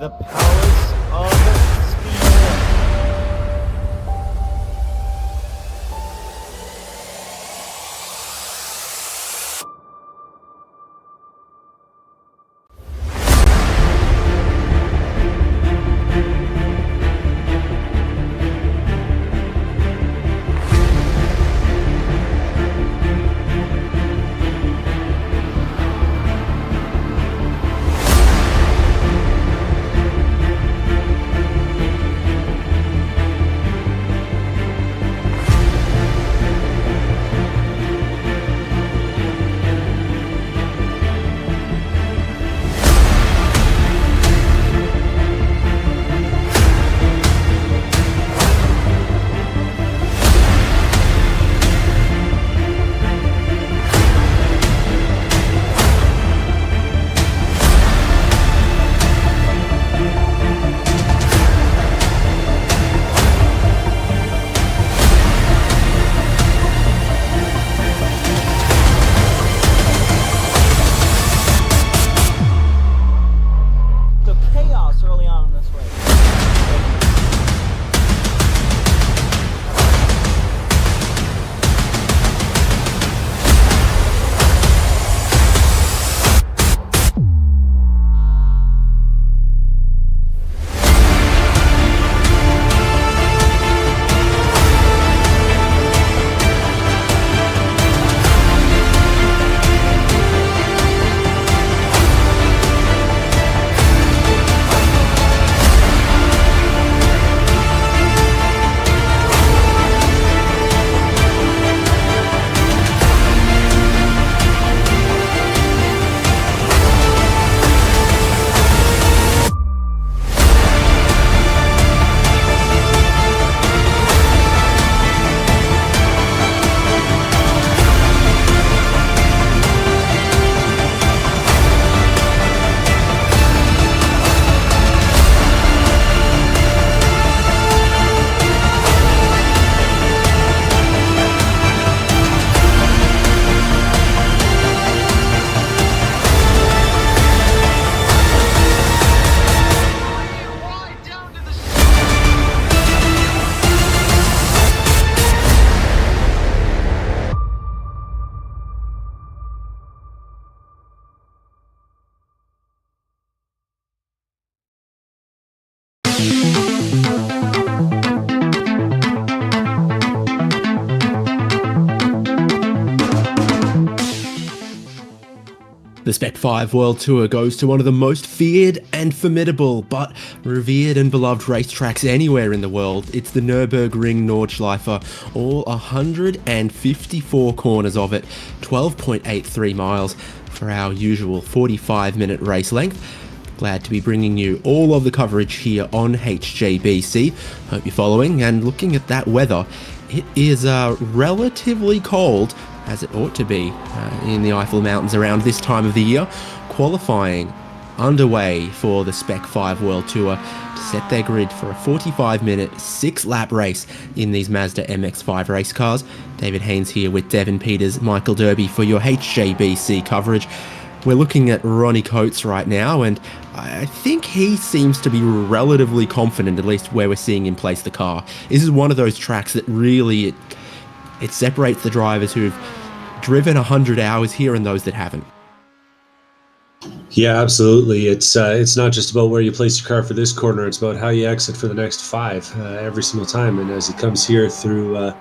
the powers of speed. Early on in this race. The Spec-5 World Tour goes to one of the most feared and formidable, but revered and beloved racetracks anywhere in the world. It's the Nürburgring Nordschleife, all 154 corners of it, 12.83 miles for our usual 45-minute race length. Glad to be bringing you all of the coverage here on HJBC. Hope you're following, and looking at that weather, it is relatively cold, as it ought to be in the Eifel Mountains around this time of the year. Qualifying underway for the Spec-5 World Tour to set their grid for a 45-minute, 6-lap race in these Mazda MX-5 race cars. David Haynes here with Devin Peters, Michael Derby for your HJBC coverage. We're looking at Ronnie Coates right now, and I think he seems to be relatively confident, at least where we're seeing him place the car. This is one of those tracks that really it separates the drivers who've driven 100 hours here and those that haven't. Yeah, absolutely. It's not just about where you place your car for this corner. It's about how you exit for the next 5 every single time. And as he comes here through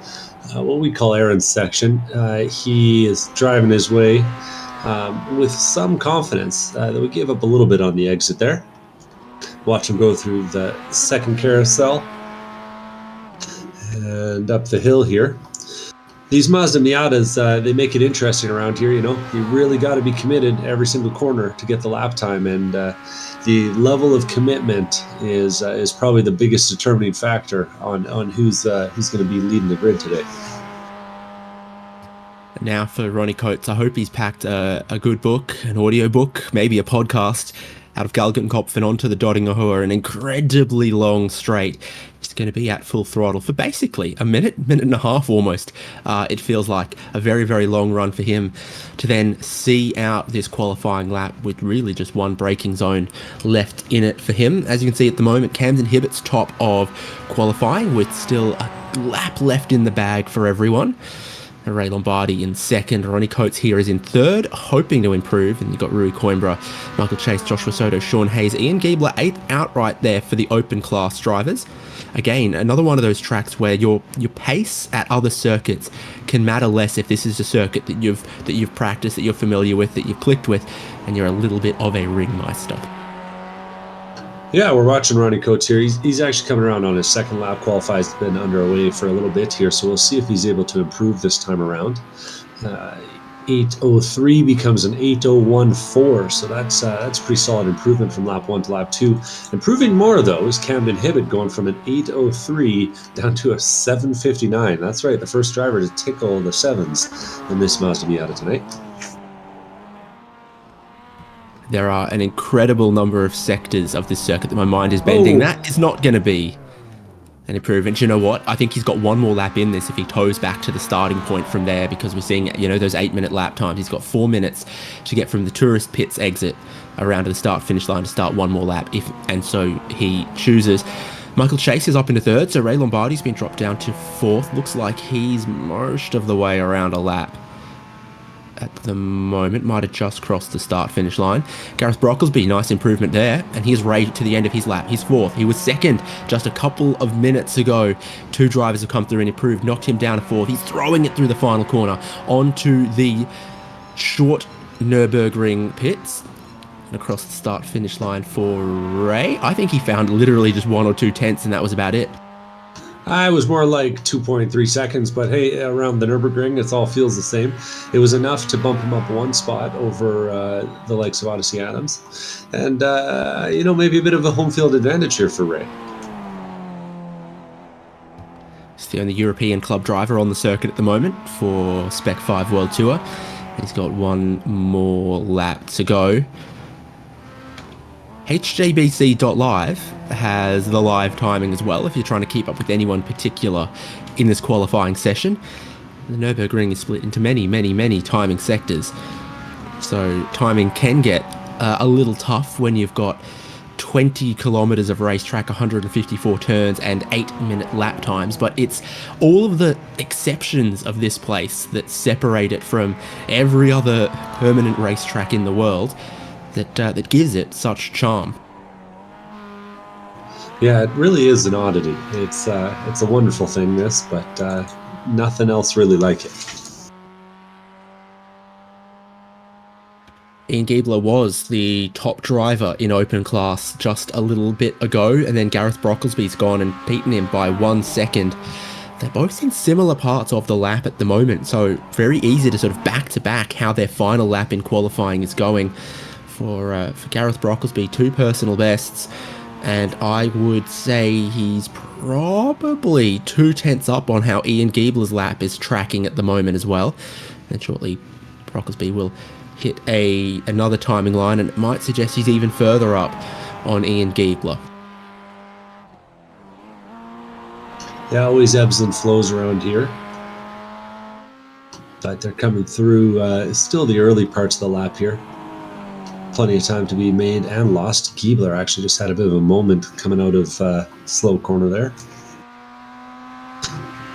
what we call Aaron's section, he is driving his way with some confidence that we gave up a little bit on the exit there. Watch him go through the second carousel and up the hill here. These Mazda Miatas, they make it interesting around here. You know, you really got to be committed every single corner to get the lap time, and the level of commitment is probably the biggest determining factor on who's going to be leading the grid today. Now for Ronnie Coates, I hope he's packed a good book, an audio book, maybe a podcast, out of Galgenkopf and onto the Dottinger, an incredibly long straight. It's going to be at full throttle for basically a minute and a half almost. It feels like a very, very long run for him to then see out this qualifying lap with really just one braking zone left in it for him. As you can see at the moment, Camden Hibbett's top of qualifying with still a lap left in the bag for everyone. Ray Lombardi in second. Ronnie Coates here is in third, hoping to improve. And you've got Rui Coimbra, Michael Chase, Joshua Soto, Sean Hayes, Ian Giebler, 8th outright there for the open class drivers. Again, another one of those tracks where your pace at other circuits can matter less if this is a circuit that you've practiced, that you're familiar with, that you've clicked with, and you're a little bit of a ringmeister. Yeah, we're watching Ronnie Coates here. He's actually coming around on his second lap. Qualifies been underway for a little bit here, so we'll see if he's able to improve this time around. 8:03 becomes an 8:014, so that's a pretty solid improvement from lap 1 to lap 2. Improving more, though, is Camden Hibbett going from an 8:03 down to a 7:59. That's right, the first driver to tickle the 7s in this Mazda Miata tonight. There are an incredible number of sectors of this circuit that my mind is bending. That is not going to be an improvement. You know what? I think he's got one more lap in this if he toes back to the starting point from there, because we're seeing, those 8-minute lap times. He's got 4 minutes to get from the tourist pits exit around to the start-finish line to start one more lap, and so he chooses. Michael Chase is up into third, so Ray Lombardi's been dropped down to fourth. Looks like he's most of the way around a lap at the moment. Might have just crossed the start-finish line. Gareth Brocklesby, nice improvement there, and he's right to the end of his lap. He's fourth. He was second just a couple of minutes ago. 2 drivers have come through and improved, knocked him down to fourth. He's throwing it through the final corner onto the short Nürburgring pits and across the start-finish line for Ray. I think he found literally just 1 or 2 tenths, and that was about it. I was more like 2.3 seconds, but hey, around the Nürburgring, it all feels the same. It was enough to bump him up 1 spot over the likes of Odyssey Adams. And, maybe a bit of a home field advantage here for Ray. He's the only European club driver on the circuit at the moment for Spec-5 World Tour. He's got 1 more lap to go. HJBC.live has the live timing as well if you're trying to keep up with anyone particular in this qualifying session. The Nürburgring is split into many, many, many timing sectors, so timing can get a little tough when you've got 20 kilometers of racetrack, 154 turns and 8-minute lap times, but it's all of the exceptions of this place that separate it from every other permanent racetrack in the world that gives it such charm. Yeah, it really is an oddity. It's a wonderful thing, this, but nothing else really like it. Ian Giebler was the top driver in open class just a little bit ago, and then Gareth Brocklesby's gone and beaten him by 1 second. They're both in similar parts of the lap at the moment, so very easy to sort of back-to-back how their final lap in qualifying is going. For Gareth Brocklesby, 2 personal bests, and I would say he's probably 2 tenths up on how Ian Giebler's lap is tracking at the moment as well. And shortly, Brocklesby will hit another timing line, and it might suggest he's even further up on Ian Giebler. Yeah, always ebbs and flows around here. But they're coming through still the early parts of the lap here. Plenty of time to be made and lost. Giebler actually just had a bit of a moment coming out of slow corner there.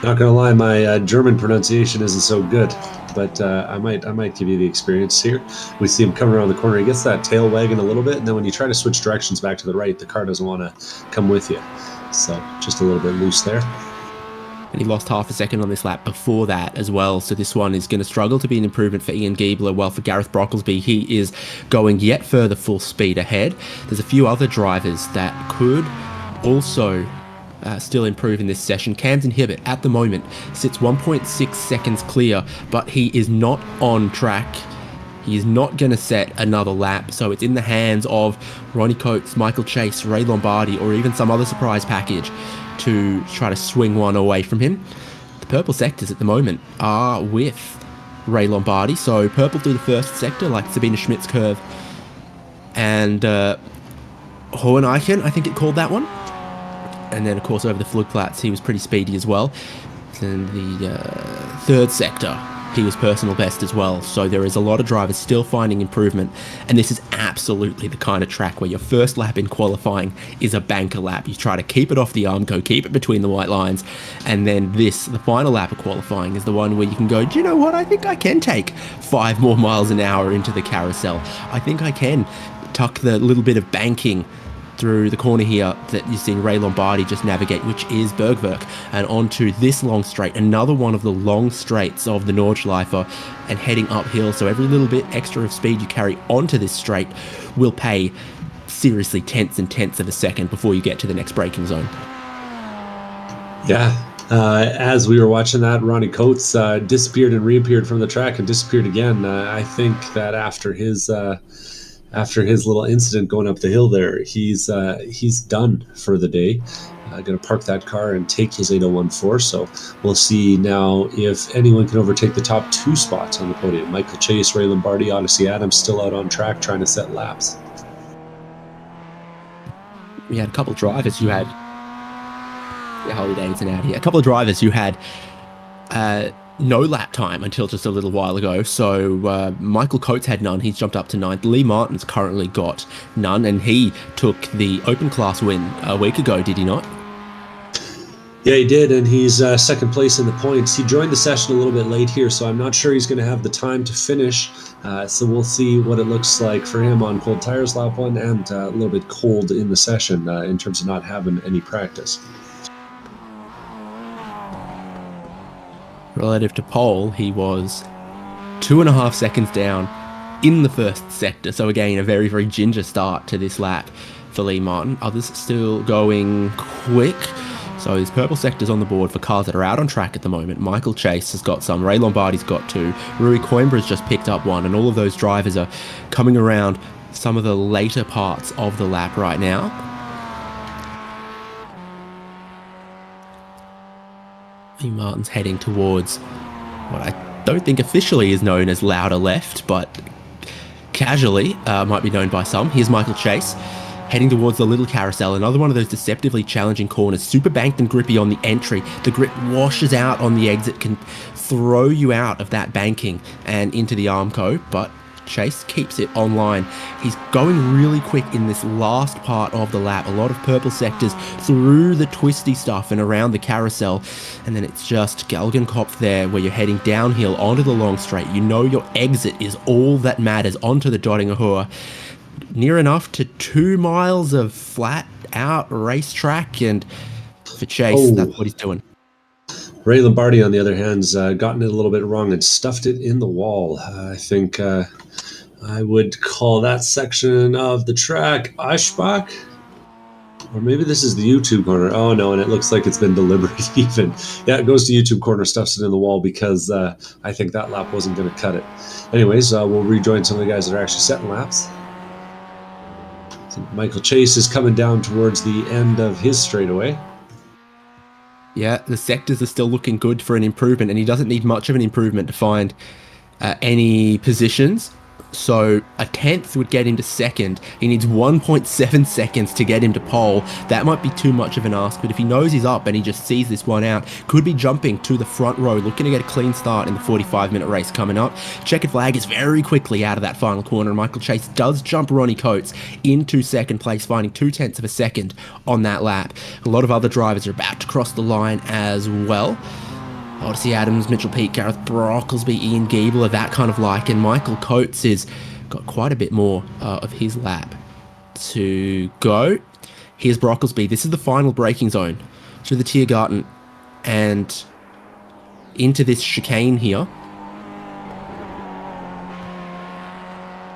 Not gonna lie, my German pronunciation isn't so good, but I might give you the experience here. We see him coming around the corner. He gets that tail wagging a little bit, and then when you try to switch directions back to the right, the car doesn't want to come with you. So just a little bit loose there. And he lost half a second on this lap before that as well, so this one is going to struggle to be an improvement for Ian Giebler, while for Gareth Brocklesby, he is going yet further full speed ahead. There's a few other drivers that could also still improve in this session. Camden Hibbett, at the moment, sits 1.6 seconds clear, but he is not on track. He is not going to set another lap, so it's in the hands of Ronnie Coates, Michael Chase, Ray Lombardi, or even some other surprise package to try to swing one away from him. The purple sectors at the moment are with Ray Lombardi, so purple through the first sector, like Sabina Schmidt's curve, and Hoheneichen, I think it called that one. And then, of course, over the Flugplatz, he was pretty speedy as well. And the third sector, he was personal best as well. So there is a lot of drivers still finding improvement. And this is absolutely the kind of track where your first lap in qualifying is a banker lap. You try to keep it off the Armco, keep it between the white lines. And then the final lap of qualifying, is the one where you can go, do you know what? I think I can take 5 more miles an hour into the carousel. I think I can tuck the little bit of banking through the corner here that you've seen Ray Lombardi just navigate, which is Bergwerk, and onto this long straight, another one of the long straights of the Nordschleife, and heading uphill. So every little bit extra of speed you carry onto this straight will pay seriously tenths and tenths of a second before you get to the next braking zone. Yeah. As we were watching that, Ronnie Coates disappeared and reappeared from the track and disappeared again. I think that after his little incident going up the hill there, he's done for the day. Going to park that car and take his 8014. So we'll see now if anyone can overtake the top 2 spots on the podium. Michael Chase, Ray Lombardi, Odyssey Adams still out on track trying to set laps. We had a couple of drivers who had Harley Davidson out here. A couple of drivers who had no lap time until just a little while ago. So Michael Coates had none. He's jumped up to 9th. Lee Martin's currently got none, and he took the open class win a week ago, did he not? Yeah, he did, and he's second place in the points. He joined the session a little bit late here, so I'm not sure he's going to have the time to finish. So we'll see what it looks like for him on cold tires lap 1 and a little bit cold in the session in terms of not having any practice. Relative to pole, he was 2.5 seconds down in the first sector. So again, a very, very ginger start to this lap for Lee Martin. Others still going quick. So his purple sector's on the board for cars that are out on track at the moment. Michael Chase has got some. Ray Lombardi's got 2. Rui Coimbra's just picked up 1. And all of those drivers are coming around some of the later parts of the lap right now. Lee Martin's heading towards what I don't think officially is known as Lauder Left, but casually might be known by some. Here's Michael Chase heading towards the little carousel, another one of those deceptively challenging corners, super banked and grippy on the entry. The grip washes out on the exit, can throw you out of that banking and into the Armco, but Chase keeps it online. He's going really quick in this last part of the lap. A lot of purple sectors through the twisty stuff and around the carousel. And then it's just Galgenkopf there where you're heading downhill onto the long straight. You know your exit is all that matters onto the Dottinger Hohe. Near enough to 2 miles of flat out racetrack, and for Chase, that's what he's doing. Ray Lombardi, on the other hand, has gotten it a little bit wrong and stuffed it in the wall. I think I would call that section of the track Eschbach. Or maybe this is the YouTube corner. Oh, no, and it looks like it's been deliberate even. Yeah, it goes to YouTube corner, stuffs it in the wall because I think that lap wasn't going to cut it. Anyways, we'll rejoin some of the guys that are actually setting laps. So Michael Chase is coming down towards the end of his straightaway. Yeah, the sectors are still looking good for an improvement, and he doesn't need much of an improvement to find any positions. So a 10th would get him to second. He needs 1.7 seconds to get him to pole. That might be too much of an ask, but if he knows he's up and he just sees this one out, could be jumping to the front row, looking to get a clean start in the 45-minute race coming up. Checkered flag is very quickly out of that final corner, and Michael Chase does jump Ronnie Coates into second place, finding 0.2 of a second on that lap. A lot of other drivers are about to cross the line as well. Odyssey Adams, Mitchell Peake, Gareth Brocklesby, Ian Giebler, that kind of like, and Michael Coates has got quite a bit more of his lap to go. Here's Brocklesby. This is the final braking zone through the Tiergarten and into this chicane here.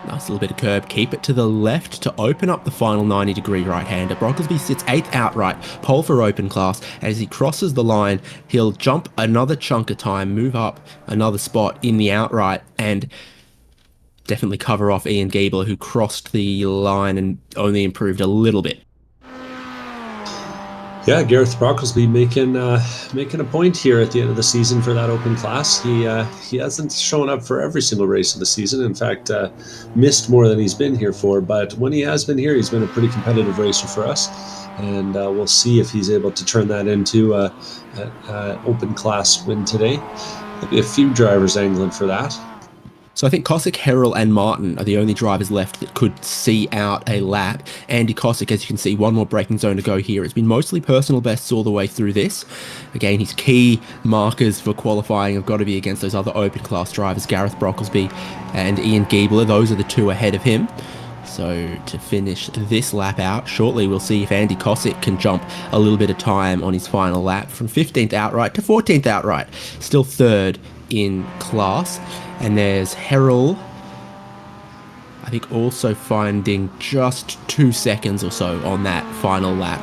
Nice little bit of curb. Keep it to the left to open up the final 90-degree right-hander. Brocklesby sits 8th outright, pole for open class. As he crosses the line, he'll jump another chunk of time, move up another spot in the outright, and definitely cover off Ian Giebler, who crossed the line and only improved a little bit. Yeah, Gareth Brocklesby making a point here at the end of the season for that open class. He hasn't shown up for every single race of the season. In fact, missed more than he's been here for. But when he has been here, he's been a pretty competitive racer for us. And we'll see if he's able to turn that into an open class win today. There'll be a few drivers angling for that. So I think Kosick, Herrell and Martin are the only drivers left that could see out a lap. Andy Kosick, as you can see, one more braking zone to go here. It's been mostly personal bests all the way through this. Again, his key markers for qualifying have got to be against those other open class drivers, Gareth Brocklesby and Ian Giebler. Those are the two ahead of him. So to finish this lap out, shortly we'll see if Andy Kosick can jump a little bit of time on his final lap from 15th outright to 14th outright. Still third in class. And there's Herrell, I think also finding just 2 seconds or so on that final lap.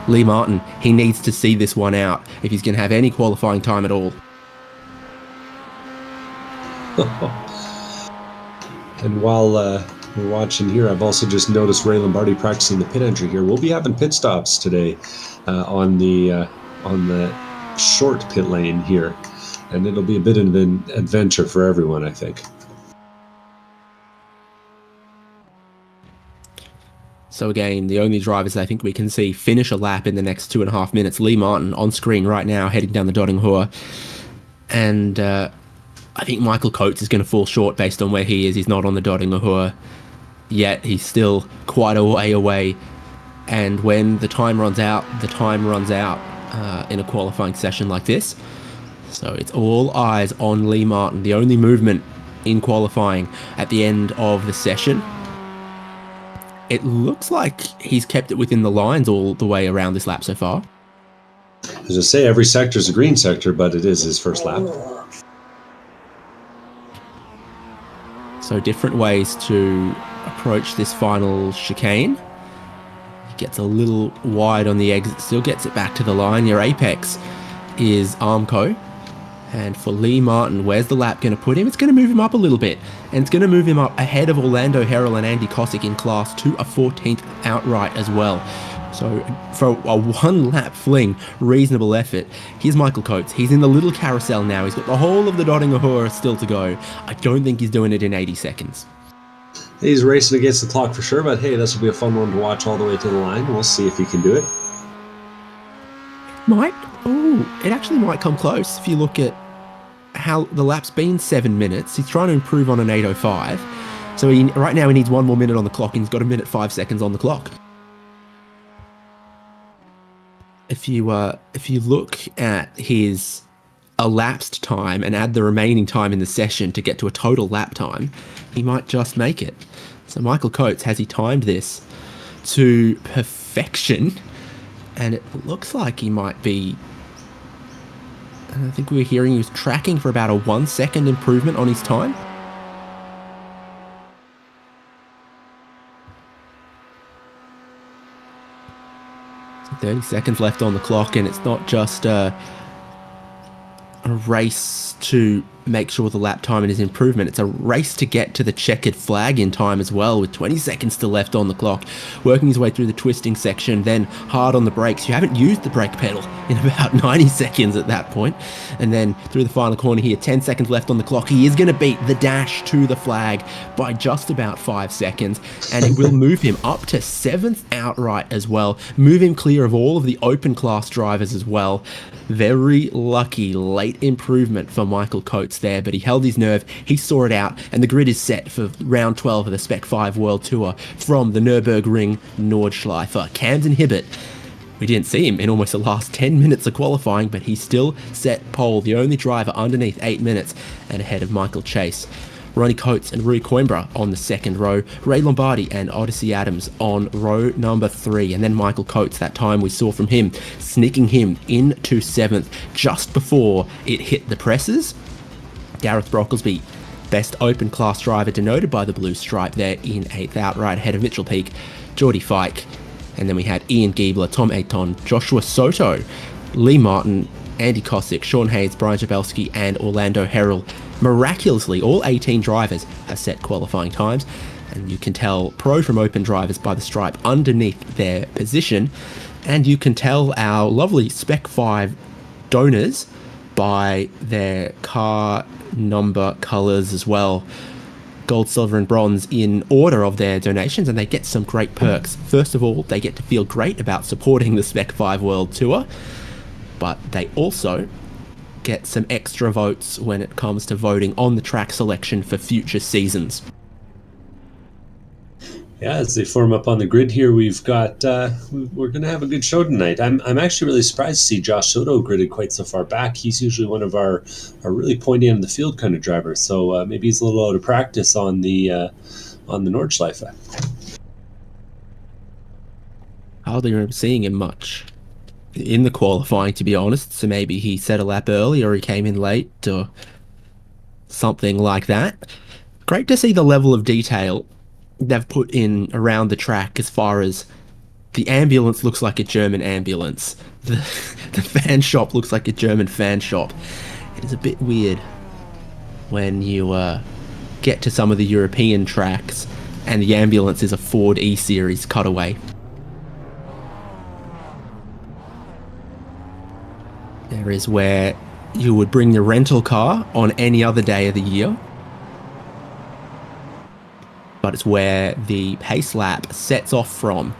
Lee Martin, he needs to see this one out if he's going to have any qualifying time at all. And while we're watching here, I've also just noticed Ray Lombardi practicing the pit entry here. We'll be having pit stops today on the short pit lane here. And it'll be a bit of an adventure for everyone, I think. So again, the only drivers I think we can see finish a lap in the next 2.5 minutes. Lee Martin on screen right now, heading down the Dottinghor. And I think Michael Coates is going to fall short based on where he is. He's not on the Dottinghor yet. He's still quite a way away. And when the time runs out, the time runs out in a qualifying session like this. So it's all eyes on Lee Martin, the only movement in qualifying at the end of the session. It looks like he's kept it within the lines all the way around this lap so far. As I say, every sector is a green sector, but it is his first lap. So different ways to approach this final chicane. He gets a little wide on the exit, still gets it back to the line. Your apex is Armco. And for Lee Martin, where's the lap going to put him? It's going to move him up a little bit. And it's going to move him up ahead of Orlando Herrell and Andy Kosick in class to a 14th outright as well. So for a one-lap fling, reasonable effort. Here's Michael Coates. He's in the little carousel now. He's got the whole of the Dottinghor still to go. I don't think he's doing it in 80 seconds. He's racing against the clock for sure, but hey, this will be a fun one to watch all the way to the line. We'll see if he can do it. It actually might come close if you look at how the lap's been 7 minutes. He's trying to improve on an 8:05. So right now he needs 1 more minute on the clock, and he's got 1 minute 5 seconds on the clock. If you look at his elapsed time and add the remaining time in the session to get to a total lap time, he might just make it. So Michael Coates, has he timed this to perfection? And it looks like he might be, I think we were hearing he was tracking for about a 1 second improvement on his time. So 30 seconds left on the clock, and it's not just a race to make sure the lap time is improvement. It's a race to get to the checkered flag in time as well, with 20 seconds still left on the clock. Working his way through the twisting section, then hard on the brakes. You haven't used the brake pedal in about 90 seconds at that point. And then through the final corner here, 10 seconds left on the clock. He is going to beat the dash to the flag by just about 5 seconds, and it will move him up to 7th outright as well. Move him clear of all of the open class drivers as well. Very lucky late improvement for Michael Coates there, but he held his nerve, he saw it out, and the grid is set for round 12 of the Spec-5 World Tour from the Nürburgring Nordschleife. Camden Hibbert, we didn't see him in almost the last 10 minutes of qualifying, but he still set pole, the only driver underneath 8 minutes and ahead of Michael Chase. Ronnie Coates and Rui Coimbra on the second row, Ray Lombardi and Odyssey Adams on row number 3, and then Michael Coates, that time we saw from him, sneaking him into 7th just before it hit the presses. Gareth Brocklesby, best open class driver denoted by the blue stripe there in 8th outright ahead of Mitchell Peake, Geordie Fike, and then we had Ian Giebler, Tom Ayton, Joshua Soto, Lee Martin, Andy Kosick, Sean Hayes, Brian Jabelski and Orlando Herrell. Miraculously, all 18 drivers have set qualifying times, and you can tell pro from open drivers by the stripe underneath their position. And you can tell our lovely Spec-5 donors by their car number colors as well. Gold, silver, and bronze in order of their donations, and they get some great perks. First of all, they get to feel great about supporting the Spec-5 World Tour, but they also get some extra votes when it comes to voting on the track selection for future seasons. Yeah, as they form up on the grid here, we've got we're going to have a good show tonight. I'm actually really surprised to see Josh Soto gridded quite so far back. He's usually one of our really pointy end of the field kind of drivers, so maybe he's a little out of practice on the Nordschleife. I hardly remember seeing him much in the qualifying, to be honest. So maybe he set a lap early, or he came in late, or something like that. Great to see the level of detail they've put in around the track, as far as the ambulance looks like a German ambulance. The fan shop looks like a German fan shop. It is a bit weird when you get to some of the European tracks and the ambulance is a Ford E-Series cutaway. There is where you would bring your rental car on any other day of the year, but it's where the pace lap sets off from.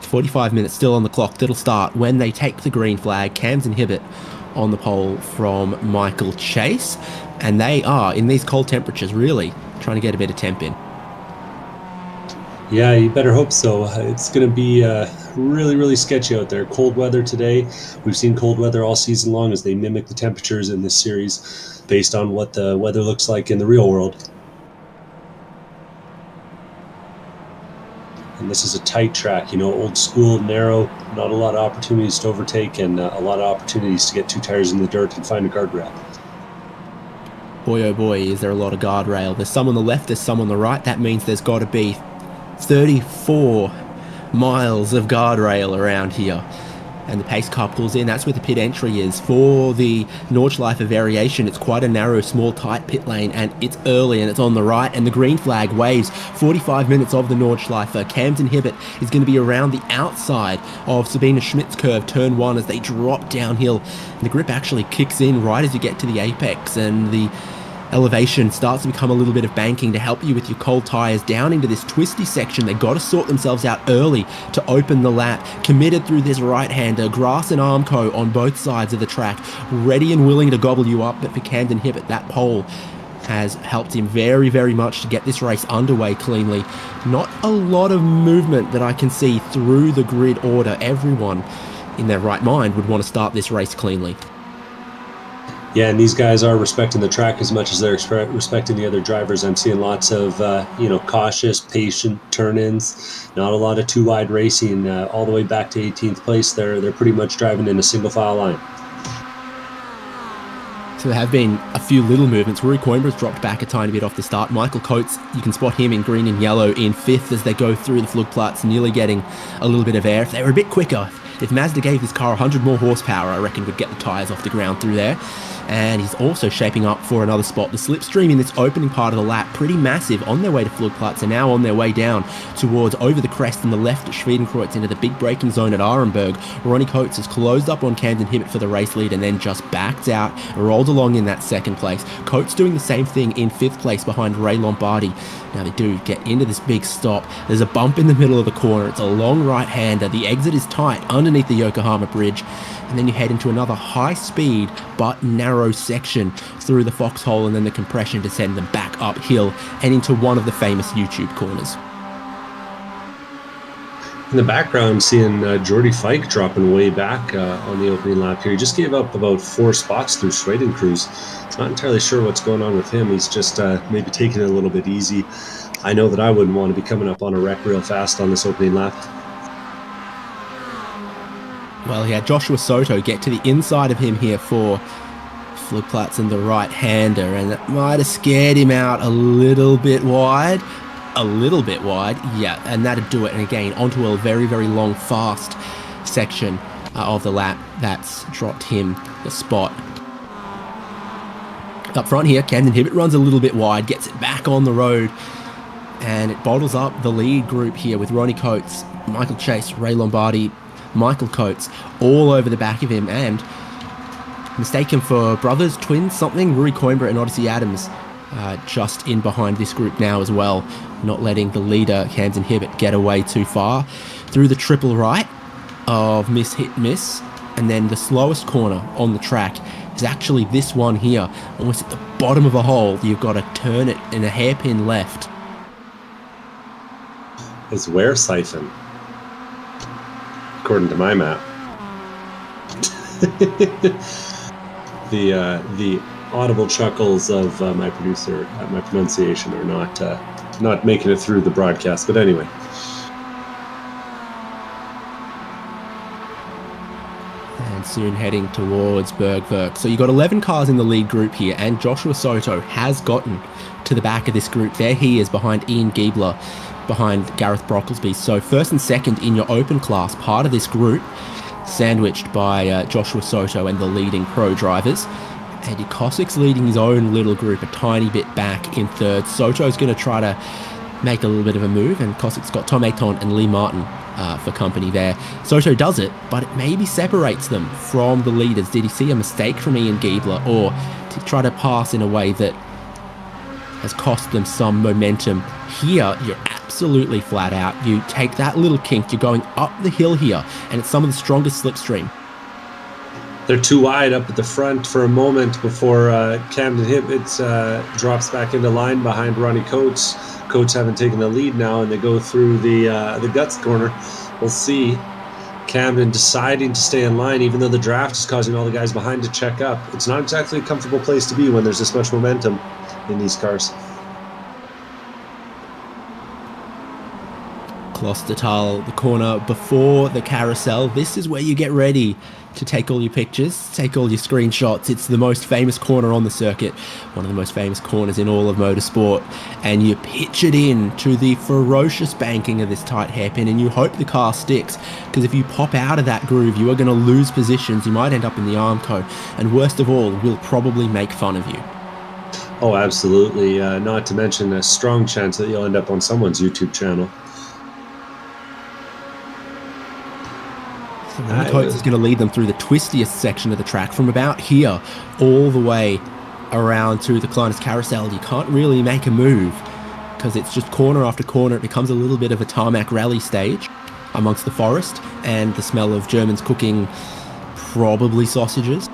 45 minutes still on the clock. That'll start when they take the green flag. Cams and Hibbett on the pole from Michael Chase, and they are, in these cold temperatures, really trying to get a bit of temp in. Yeah, you better hope so. It's going to be really, really sketchy out there. Cold weather today. We've seen cold weather all season long as they mimic the temperatures in this series based on what the weather looks like in the real world. And this is a tight track, old school, narrow, not a lot of opportunities to overtake, and a lot of opportunities to get two tires in the dirt and find a guardrail. Boy, oh boy, is there a lot of guardrail. There's some on the left, there's some on the right. That means there's got to be 34 miles of guardrail around here. And the pace car pulls in. That's where the pit entry is. For the Nordschleife variation, it's quite a narrow, small, tight pit lane, and it's early and it's on the right, and the green flag waves. 45 minutes of the Nordschleife. Camden Hibbett is going to be around the outside of Sabina Schmidt's curve, turn 1, as they drop downhill. And the grip actually kicks in right as you get to the apex, and the elevation starts to become a little bit of banking to help you with your cold tyres down into this twisty section. They got to sort themselves out early to open the lap. Committed through this right-hander, Grass and Armco on both sides of the track, ready and willing to gobble you up. But for Camden Hibbett, that pole has helped him very, very much to get this race underway cleanly. Not a lot of movement that I can see through the grid order. Everyone in their right mind would want to start this race cleanly. Yeah, and these guys are respecting the track as much as they're respecting the other drivers. I'm seeing lots of, cautious, patient turn-ins. Not a lot of too wide racing. All the way back to 18th place, they're pretty much driving in a single file line. So there have been a few little movements. Rory Coimbra's dropped back a tiny bit off the start. Michael Coates, you can spot him in green and yellow in 5th as they go through the Flugplatz, nearly getting a little bit of air. If they were a bit quicker, if Mazda gave this car 100 more horsepower, I reckon would get the tyres off the ground through there. And he's also shaping up for another spot. The slipstream in this opening part of the lap, pretty massive, on their way to Flugplatz, and now on their way down towards over the crest and the left at Schwedenkreuz into the big braking zone at Arenberg. Ronnie Coates has closed up on Camden Hibbett for the race lead and then just backed out, rolled along in that 2nd place. Coates doing the same thing in 5th place behind Ray Lombardi. Now they do get into this big stop. There's a bump in the middle of the corner. It's a long right-hander. The exit is tight underneath the Yokohama Bridge. And then you head into another high-speed but narrow section through the foxhole, and then the compression to send them back uphill and into one of the famous YouTube corners. In the background, I'm seeing Jordy Fike dropping way back on the opening lap here. He just gave up about 4 spots through Schwedenkreuz. Not entirely sure what's going on with him. He's just maybe taking it a little bit easy. I know that I wouldn't want to be coming up on a wreck real fast on this opening lap. Well, he had Joshua Soto get to the inside of him here for Flugplatz and the right-hander, and that might have scared him out a little bit wide. Yeah, and that'd do it. And again, onto a very, very long, fast section of the lap. That's dropped him the spot. Up front here, Camden Hibbett runs a little bit wide, gets it back on the road, and it bottles up the lead group here with Ronnie Coates, Michael Chase, Ray Lombardi, Michael Coates all over the back of him, and mistaken for brothers, twins, something, Rui Coimbra and Odyssey Adams just in behind this group now as well, not letting the leader, Camden Hibbett, get away too far. Through the triple right of miss, hit, miss, and then the slowest corner on the track is actually this one here, almost at the bottom of a hole. You've got to turn it in a hairpin left. It's where siphon, according to my map. The audible chuckles of my producer at my pronunciation are not making it through the broadcast. But anyway. And soon heading towards Bergwerk. So you've got 11 cars in the lead group here, and Joshua Soto has gotten to the back of this group. There he is behind Ian Giebler, behind Gareth Brocklesby. So first and second in your open class, part of this group, sandwiched by Joshua Soto and the leading pro drivers. Andy Cossack's leading his own little group a tiny bit back in third. Soto's going to try to make a little bit of a move, and Cossack's got Tom Ayton and Lee Martin for company there. Soto does it, but it maybe separates them from the leaders. Did he see a mistake from Ian Giebler, or to try to pass in a way that has cost them some momentum? Here, you're absolutely flat out. You take that little kink, you're going up the hill here, and it's some of the strongest slipstream. They're too wide up at the front for a moment before Camden Hibbett drops back into line behind Ronnie Coates. Coates haven't taken the lead now, and they go through the guts corner. We'll see Camden deciding to stay in line, even though the draft is causing all the guys behind to check up. It's not exactly a comfortable place to be when there's this much momentum in these cars. Klostertal, the corner before the carousel. This is where you get ready to take all your pictures, take all your screenshots. It's the most famous corner on the circuit, one of the most famous corners in all of motorsport, and you pitch it in to the ferocious banking of this tight hairpin, and you hope the car sticks, because if you pop out of that groove, you are going to lose positions. You might end up in the Armco, and worst of all, we'll probably make fun of you. Oh, absolutely. Not to mention a strong chance that you'll end up on someone's YouTube channel. Ronnie Coates is going to lead them through the twistiest section of the track from about here all the way around to the Kleinis Carousel. You can't really make a move because it's just corner after corner. It becomes a little bit of a tarmac rally stage amongst the forest and the smell of Germans cooking probably sausages.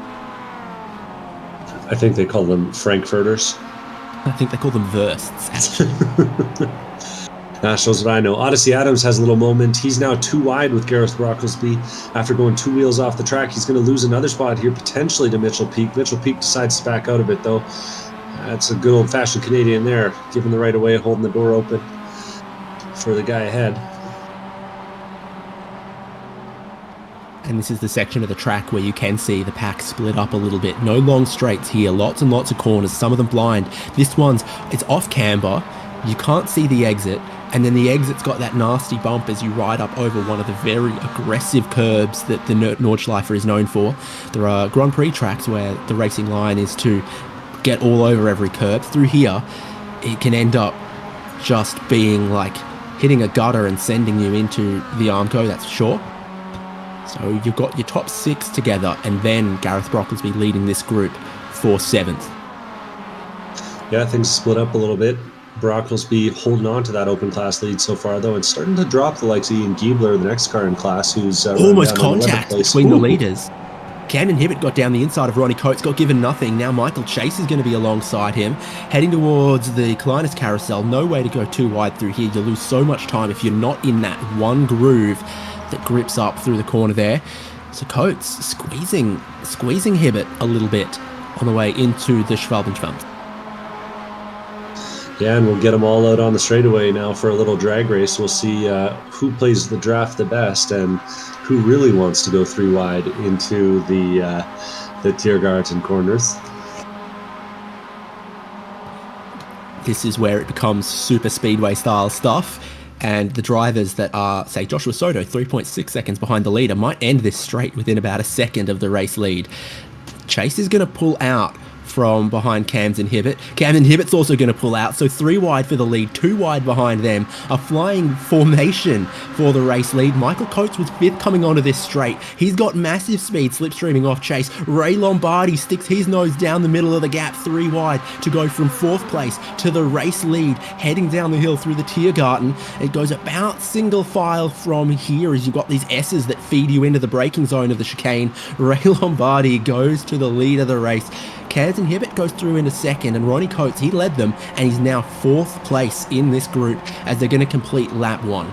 I think they call them Frankfurters. I think they call them Wursts, actually. Shows what I know. Odyssey Adams has a little moment. He's now too wide with Gareth Brocklesby. After going 2 wheels off the track, he's going to lose another spot here, potentially to Mitchell Peak. Mitchell Peak decides to back out of it, though. That's a good old-fashioned Canadian there, giving the right of way, holding the door open for the guy ahead. And this is the section of the track where you can see the pack split up a little bit. No long straights here, lots and lots of corners, some of them blind. This one's, it's off camber. You can't see the exit, and then the exit's got that nasty bump as you ride up over one of the very aggressive curbs that the Nordschleife is known for. There are Grand Prix tracks where the racing line is to get all over every curb. Through here, it can end up just being like hitting a gutter and sending you into the Armco, that's for sure. So you've got your top 6 together, and then Gareth Brocklesby leading this group for 7th. Yeah, things split up a little bit. Brocklesby holding on to that open class lead so far, though, and starting to drop the likes of Ian Giebler, the next car in class, who's almost contact between the leaders. Camden Hibbett got down the inside of Ronnie Coates, got given nothing. Now Michael Chase is going to be alongside him, heading towards the Kleinis Carousel. No way to go too wide through here. You lose so much time if you're not in that one groove that grips up through the corner there. So Coates squeezing Hibbett a little bit on the way into the Schwalbenschwanz. Yeah, and we'll get them all out on the straightaway now for a little drag race. We'll see who plays the draft the best and who really wants to go 3 wide into the Tiergarten corners. This is where it becomes super speedway style stuff, and the drivers that are, say, Joshua Soto, 3.6 seconds behind the leader, might end this straight within about a second of the race lead. Chase is going to pull out from behind Cam's Inhibit. Cam Inhibit's also going to pull out, so 3 wide for the lead, 2 wide behind them. A flying formation for the race lead. Michael Coates was 5th coming onto this straight. He's got massive speed, slipstreaming off Chase. Ray Lombardi sticks his nose down the middle of the gap, 3 wide, to go from 4th place to the race lead, heading down the hill through the Tiergarten. It goes about single file from here as you've got these S's that feed you into the braking zone of the chicane. Ray Lombardi goes to the lead of the race. Cam's Inhibit goes through into 2nd, and Ronnie Coates, he led them, and he's now 4th place in this group as they're going to complete lap 1.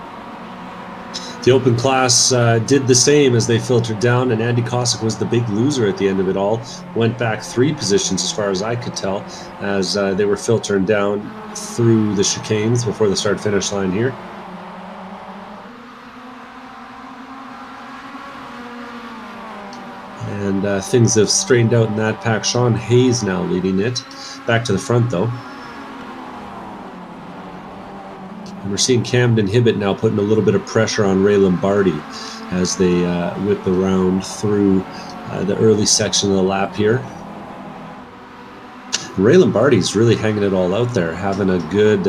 The open class did the same as they filtered down, and Andy Cossack was the big loser at the end of it all. Went back 3 positions as far as I could tell as they were filtering down through the chicanes before the start-finish line here. And things have straightened out in that pack. Sean Hayes now leading it. Back to the front, though. And we're seeing Camden Hibbett now putting a little bit of pressure on Ray Lombardi as they whip around through the early section of the lap here. Ray Lombardi's really hanging it all out there, having a good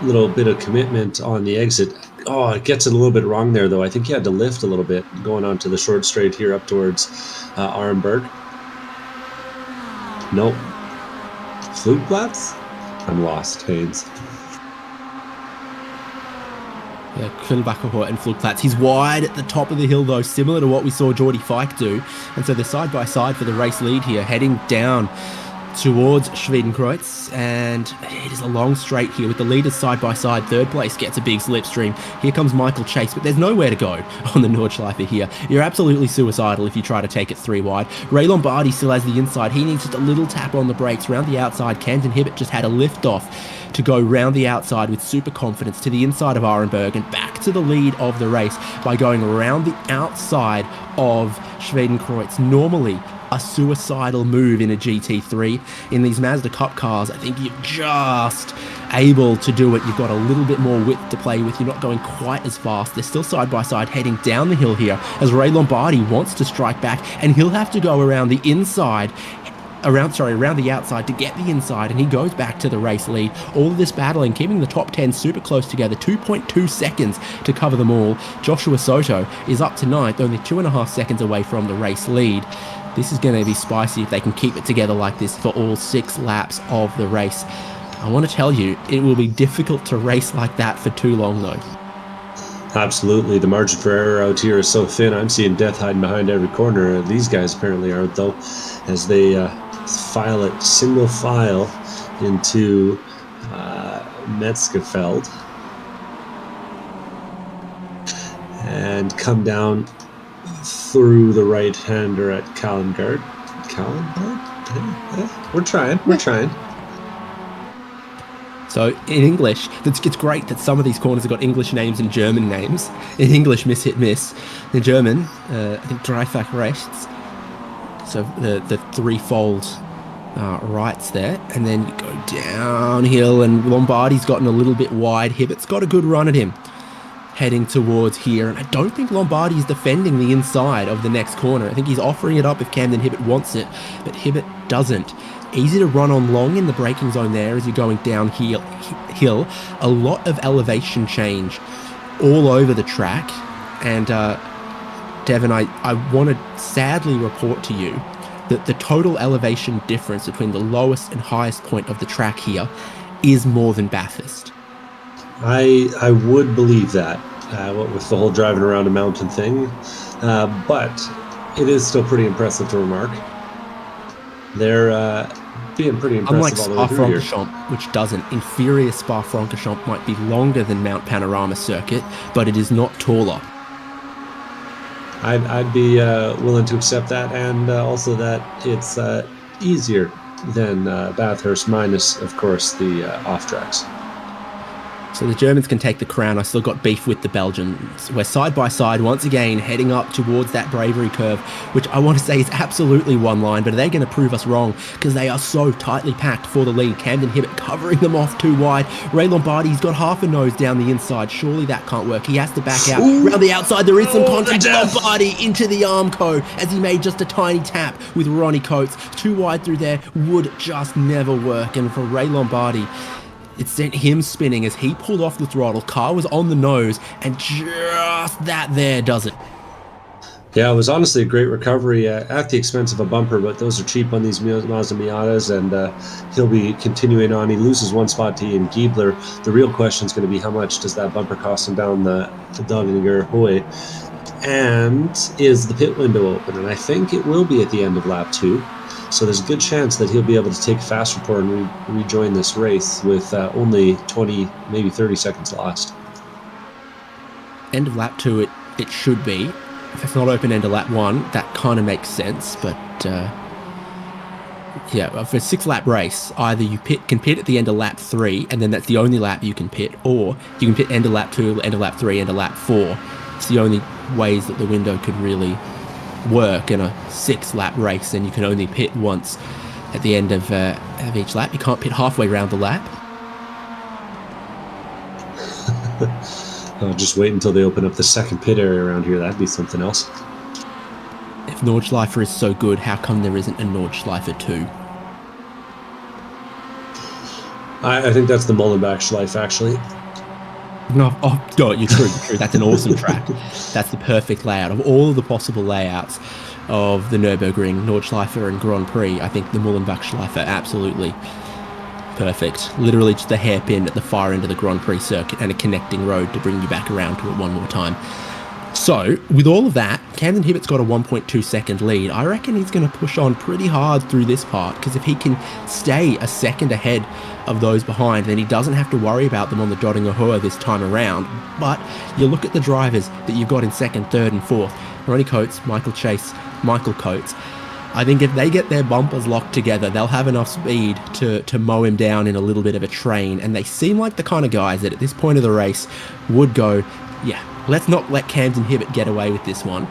little bit of commitment on the exit. Oh, it gets it a little bit wrong there, though. I think he had to lift a little bit going on to the short straight here up towards Arenberg. Nope. Flugplatz? I'm lost, Haynes. Yeah, Kühlbacher and Flugplatz. He's wide at the top of the hill, though, similar to what we saw Geordie Fike do. And so they're side by side for the race lead here, heading down towards Schwedenkreuz, and it is a long straight here with the leaders side by side. 3rd place gets a big slipstream. Here comes Michael Chase, but there's nowhere to go on the Nordschleife here. You're absolutely suicidal if you try to take it 3 wide. Ray Lombardi still has the inside. He needs just a little tap on the brakes round the outside. Camden Hibbett just had a lift off to go round the outside with super confidence to the inside of Arenberg and back to the lead of the race by going around the outside of Schwedenkreuz. Normally a suicidal move in a GT3. In these Mazda Cup cars, I think you're just able to do it. You've got a little bit more width to play with. You're not going quite as fast. They're still side by side heading down the hill here as Ray Lombardi wants to strike back, and he'll have to go around the inside around the outside to get the inside, and he goes back to the race lead. All of this battling, keeping the top 10 super close together, 2.2 seconds to cover them all. Joshua Soto is up to 9th, only 2.5 seconds away from the race lead. This is going to be spicy if they can keep it together like this for all 6 laps of the race. I want to tell you, it will be difficult to race like that for too long, though. Absolutely. The margin for error out here is so thin. I'm seeing death hiding behind every corner. These guys apparently aren't, though, as they file it single file into Metzgerfeld and come down through the right-hander at Callengard. We're trying. So in English, it's great that some of these corners have got English names and German names. In English, miss, hit, miss. In German, I think Dreifach rechts. So the threefold rights there. And then you go downhill, and Lombardi's gotten a little bit wide. Hibbett's got a good run at him heading towards here. And I don't think Lombardi's defending the inside of the next corner. I think he's offering it up if Camden Hibbett wants it, but Hibbett doesn't. Easy to run on long in the braking zone there as you're going downhill. A lot of elevation change all over the track. And Devon, I want to sadly report to you that the total elevation difference between the lowest and highest point of the track here is more than Bathurst. I would believe that, what with the whole driving around a mountain thing, but it is still pretty impressive to remark. They're being pretty impressive all the way through here. Unlike Spa-Francorchamps, which doesn't, inferior Spa-Francorchamps might be longer than Mount Panorama Circuit, but it is not taller. I'd be willing to accept that, and also that it's easier than Bathurst, minus, of course, the off-tracks. So the Germans can take the crown. I still got beef with the Belgians. We're side by side once again, heading up towards that bravery curve, which I want to say is absolutely one line, but they're going to prove us wrong because they are so tightly packed for the lead. Camden Hibbett covering them off too wide. Ray Lombardi's got half a nose down the inside. Surely that can't work. He has to back out. Around the outside, there is some contact. Lombardi into the Armco as he made just a tiny tap with Ronnie Coates. Too wide through there would just never work. And for Ray Lombardi, it sent him spinning as he pulled off the throttle. Car was on the nose, and just that there does it. Yeah, it was honestly a great recovery at the expense of a bumper, but those are cheap on these Mazda Miatas, and he'll be continuing on. He loses one spot to Ian Giebler. The real question is going to be how much does that bumper cost him down the Davinger Hoy? And is the pit window open? And I think it will be at the end of lap 2. So there's a good chance that he'll be able to take a fast report and rejoin this race with only 20, maybe 30 seconds lost. End of lap 2, it should be. If it's not open end of lap 1, that kind of makes sense. But yeah, for a 6-lap race, either you can pit at the end of lap 3, and then that's the only lap you can pit, or you can pit end of lap 2, end of lap 3, end of lap 4. It's the only ways that the window could really work in a 6-lap race, and you can only pit once at the end of each lap. You can't pit halfway around the lap. I'll just wait until they open up the second pit area around here. That'd be something else. If Nordschleife is so good, how come there isn't a Nordschleife 2? I think that's the Mullenbach Schleife, actually. No, you're true. That's an awesome track. That's the perfect layout. Of all of the possible layouts of the Nürburgring, Nordschleife and Grand Prix, I think the Mullenbach Schleife are absolutely perfect. Literally just a hairpin at the far end of the Grand Prix circuit and a connecting road to bring you back around to it one more time. So, with all of that, Camden Hibbett's got a 1.2 second lead. I reckon he's going to push on pretty hard through this part, because if he can stay a second ahead of those behind, then he doesn't have to worry about them on the Dottinger Hohe this time around. But you look at the drivers that you've got in second, third and fourth. Ronnie Coates, Michael Chase, Michael Coates. I think if they get their bumpers locked together, they'll have enough speed to mow him down in a little bit of a train. And they seem like the kind of guys that at this point of the race would go, yeah, let's not let Camden Hibbett get away with this one.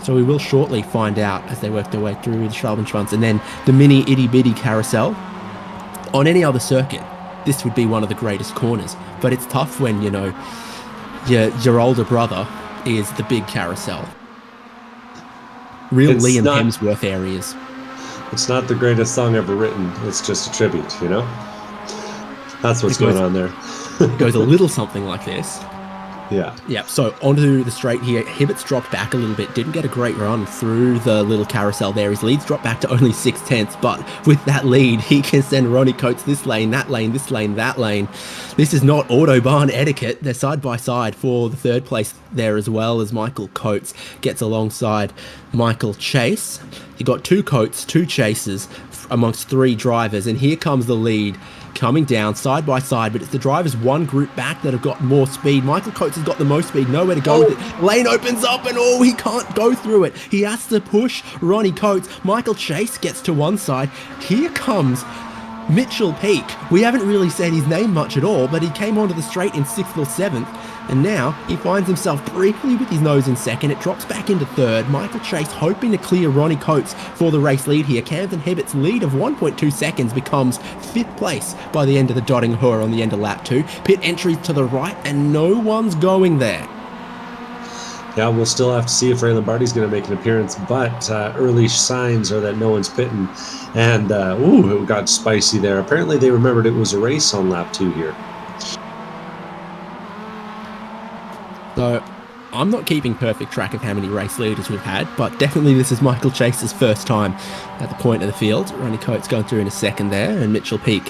So we will shortly find out as they work their way through the Schwalbenschwanz. And then the mini itty-bitty carousel. On any other circuit, this would be one of the greatest corners. But it's tough when, you know, your older brother is the big carousel. Real Liam Hemsworth areas. It's not the greatest song ever written. It's just a tribute, you know? That's what's going on there. It goes a little something like this. Yeah. Yeah, so onto the straight here. Hibbett's dropped back a little bit. Didn't get a great run through the little carousel there. His lead's dropped back to only 6/10, but with that lead, he can send Ronnie Coates this lane, that lane, this lane, that lane. This is not Autobahn etiquette. They're side by side for the third place there, as well as Michael Coates gets alongside Michael Chase. You got 2 Coates, 2 Chases amongst 3 drivers, and here comes the lead coming down side by side, but it's the drivers one group back that have got more speed. Michael Coates has got the most speed, nowhere to go with it. Lane opens up and he can't go through it. He has to push Ronnie Coates. Michael Chase gets to one side. Here comes Mitchell Peak. We haven't really said his name much at all, but he came onto the straight in 6th or 7th. And now he finds himself briefly with his nose in second. It drops back into third. Michael Chase hoping to clear Ronnie Coates for the race lead here. Camden Hibbett's lead of 1.2 seconds becomes 5th place by the end of the Dottinger Hohe on the end of lap 2. Pit entries to the right and no one's going there. Yeah, we'll still have to see if Ray Lombardi's going to make an appearance, but early signs are that no one's pitting. And, it got spicy there. Apparently they remembered it was a race on lap 2 here. So I'm not keeping perfect track of how many race leaders we've had, but definitely this is Michael Chase's first time at the point of the field. Ronnie Coates going through in a second there, and Mitchell Peak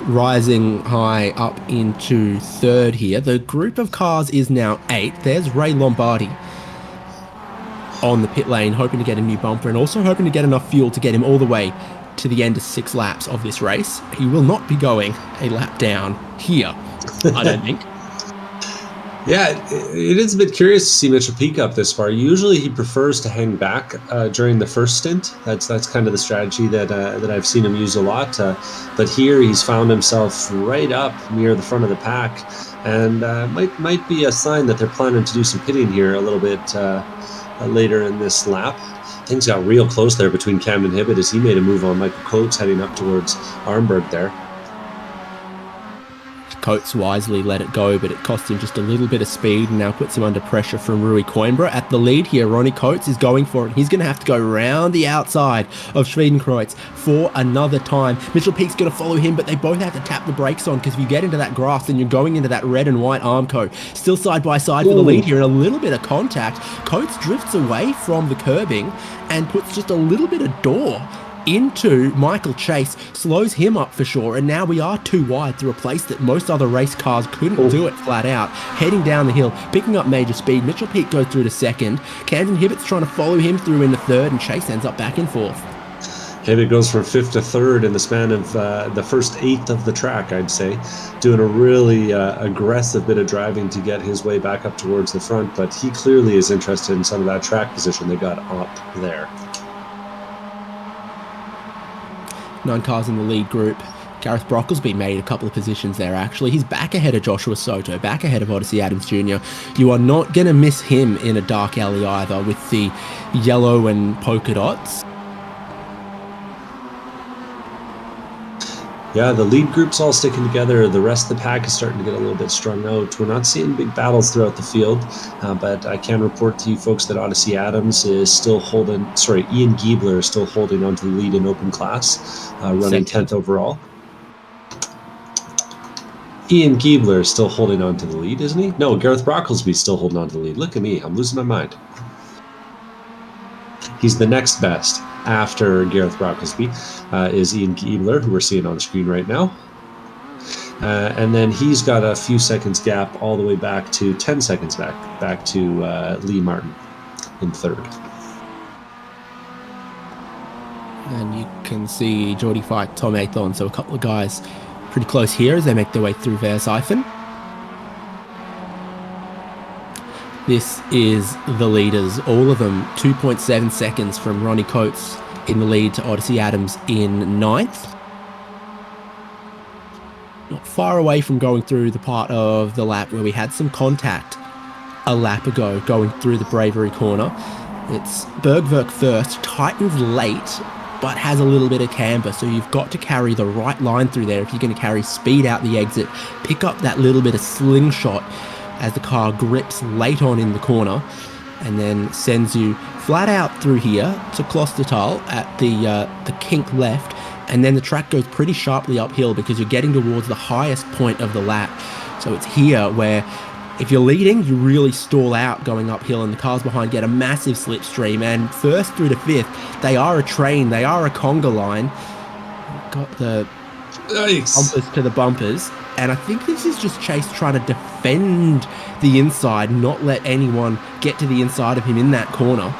rising high up into third here. The group of cars is now 8. There's Ray Lombardi on the pit lane, hoping to get a new bumper and also hoping to get enough fuel to get him all the way to the end of 6 laps of this race. He will not be going a lap down here, I don't think. Yeah, it is a bit curious to see Mitchell Peak up this far. Usually he prefers to hang back during the first stint. That's kind of the strategy that I've seen him use a lot. But here he's found himself right up near the front of the pack, and might be a sign that they're planning to do some pitting here a little bit later in this lap. Things got real close there between Camden Hibbett as he made a move on Michael Coates heading up towards Armberg there. Coates wisely let it go, but it cost him just a little bit of speed and now puts him under pressure from Rui Coimbra. At the lead here, Ronnie Coates is going for it. He's going to have to go round the outside of Schwedenkreuz for another time. Mitchell Peak's going to follow him, but they both have to tap the brakes on because if you get into that grass, then you're going into that red and white Armco. Still side by side for the lead here and a little bit of contact. Coates drifts away from the curbing and puts just a little bit of door into Michael Chase, slows him up for sure, and now we are too wide through a place that most other race cars couldn't do it flat out. Heading down the hill, picking up major speed. Mitchell Peak goes through to second. Camden Hibbett's trying to follow him through into third, and Chase ends up back in fourth. Hibbett goes from fifth to third in the span of the first eighth of the track, I'd say, doing a really aggressive bit of driving to get his way back up towards the front, but he clearly is interested in some of that track position they got up there. 9 cars in the lead group. Gareth Brocklesby made a couple of positions there, actually. He's back ahead of Joshua Soto, back ahead of Odyssey Adams Jr. You are not going to miss him in a dark alley either with the yellow and polka dots. Yeah, the lead group's all sticking together. The rest of the pack is starting to get a little bit strung out. We're not seeing big battles throughout the field, but I can report to you folks that Odyssey Adams is still holding, Ian Giebler is still holding on to the lead in open class, running 10th overall. Ian Giebler is still holding on to the lead, isn't he? No, Gareth Brocklesby's still holding on to the lead. Look at me, I'm losing my mind. He's the next best after Gareth Brocklesby is Ian Giebler, who we're seeing on the screen right now. And then he's got a few seconds gap all the way back to 10 seconds back to Lee Martin in third. And you can see Geordie Fike, Tom Athon, so a couple of guys pretty close here as they make their way through Versheifen. This is the leaders, all of them 2.7 seconds from Ronnie Coates in the lead to Odyssey Adams in ninth. Not far away from going through the part of the lap where we had some contact a lap ago going through the Bravery corner. It's Bergwerk first, tightens late, but has a little bit of camber, so you've got to carry the right line through there if you're going to carry speed out the exit, pick up that little bit of slingshot as the car grips late on in the corner and then sends you flat out through here to Klostertal at the kink left, and then the track goes pretty sharply uphill because you're getting towards the highest point of the lap. So it's here where if you're leading, you really stall out going uphill and the cars behind get a massive slipstream, and first through to fifth, they are a train, they are a conga line. Got the bumpers to the bumpers. And I think this is just Chase trying to defend the inside, not let anyone get to the inside of him in that corner.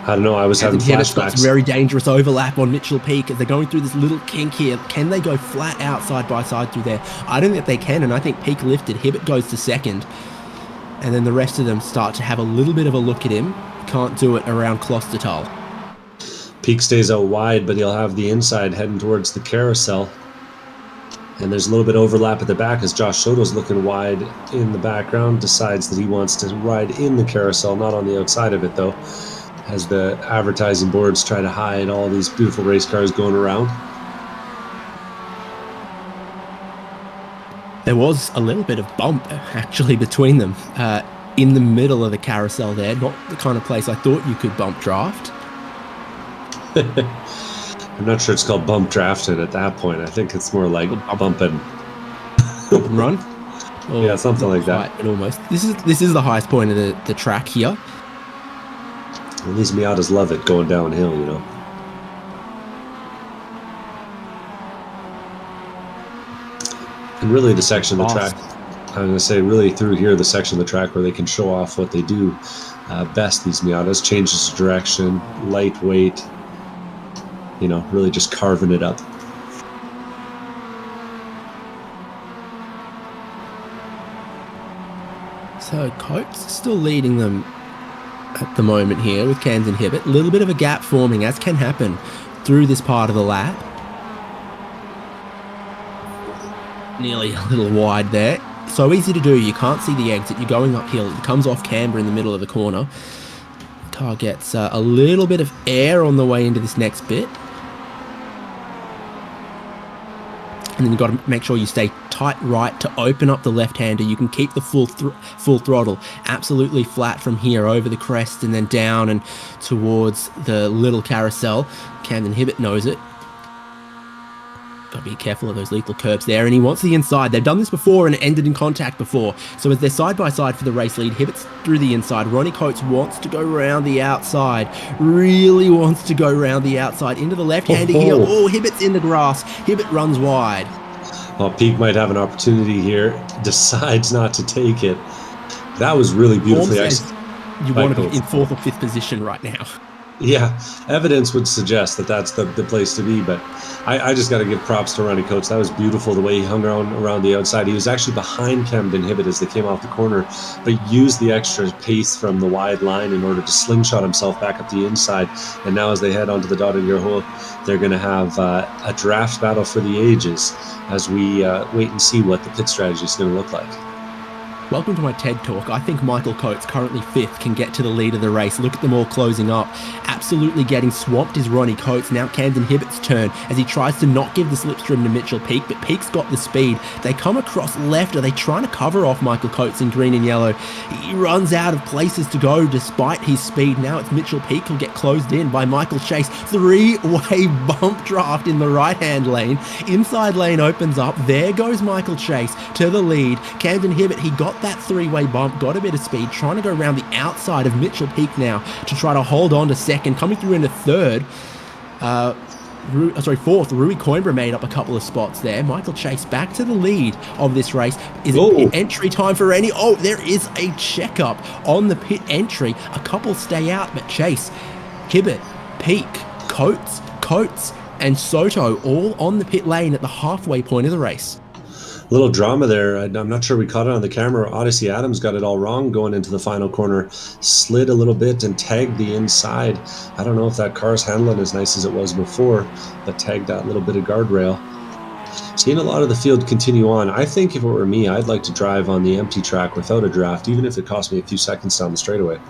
I don't know, I was having flashbacks. Got some very dangerous overlap on Mitchell Peak as they're going through this little kink here. Can they go flat out side by side through there? I don't think they can, and I think Peak lifted. Hibbett goes to second. And then the rest of them start to have a little bit of a look at him. Can't do it around Klostertal. Peak stays out wide, but he'll have the inside heading towards the carousel. And there's a little bit of overlap at the back as Josh Soto's looking wide in the background, decides that he wants to ride in the carousel, not on the outside of it though, as the advertising boards try to hide all these beautiful race cars going around. There was a little bit of bump actually between them in the middle of the carousel there, not the kind of place I thought you could bump draft. I'm not sure it's called bump drafted at that point. I think it's more like bump and run. Or yeah, something like that. But almost. This is the highest point of the track here. Well, these Miatas love it going downhill, you know. And really the section of the track, I'm going to say really through here, the section of the track where they can show off what they do best, these Miatas, changes of direction, lightweight, you know, really just carving it up. So Coates still leading them at the moment here with Camden Hibbett. A little bit of a gap forming, as can happen through this part of the lap. Nearly a little wide there. So easy to do. You can't see the exit. You're going uphill. It comes off camber in the middle of the corner. Car gets a little bit of air on the way into this next bit. And then you've got to make sure you stay tight right to open up the left-hander. You can keep the full throttle absolutely flat from here over the crest and then down and towards the little carousel. Camden Hibbett knows it. Got to be careful of those lethal curbs there, and he wants the inside. They've done this before and it ended in contact before. So as they're side by side for the race lead, Hibbett's through the inside. Ronnie Coates wants to go round the outside. Really wants to go round the outside into the left-hander here. Oh, Hibbett's in the grass. Hibbett runs wide. Well, Peak might have an opportunity here. Decides not to take it. That was really beautifully executed. You want to be in 4th or 5th position right now. Yeah, evidence would suggest that that's the place to be, but I just got to give props to Ronnie Coates. That was beautiful, the way he hung around the outside. He was actually behind Camden Hibbett as they came off the corner, but used the extra pace from the wide line in order to slingshot himself back up the inside. And now as they head onto the dotted gear hole, they're going to have a draft battle for the ages as we wait and see what the pit strategy is going to look like. Welcome to my TED Talk. I think Michael Coates, currently 5th, can get to the lead of the race. Look at them all closing up. Absolutely getting swamped is Ronnie Coates. Now Camden Hibbett's turn as he tries to not give the slipstream to Mitchell Peak, but Peak's got the speed. They come across left. Are they trying to cover off Michael Coates in green and yellow? He runs out of places to go despite his speed. Now it's Mitchell Peak who'll get closed in by Michael Chase. 3-way bump draft in the right-hand lane. Inside lane opens up. There goes Michael Chase to the lead. Camden Hibbett, he got that 3-way bump, got a bit of speed, trying to go around the outside of Mitchell Peak now to try to hold on to 2nd. Coming through into 3rd, 4th, Rui Coimbra made up a couple of spots there. Michael Chase back to the lead of this race. Is it entry time for any? Oh, there is a checkup on the pit entry. A couple stay out, but Chase, Hibbett, Peak, Coates, and Soto all on the pit lane at the halfway point of the race. Little drama there. I'm not sure we caught it on the camera. Odyssey Adams got it all wrong going into the final corner. Slid a little bit and tagged the inside. I don't know if that car's handling as nice as it was before, but tagged that little bit of guardrail. Seeing a lot of the field continue on. I think if it were me, I'd like to drive on the empty track without a draft, even if it cost me a few seconds down the straightaway.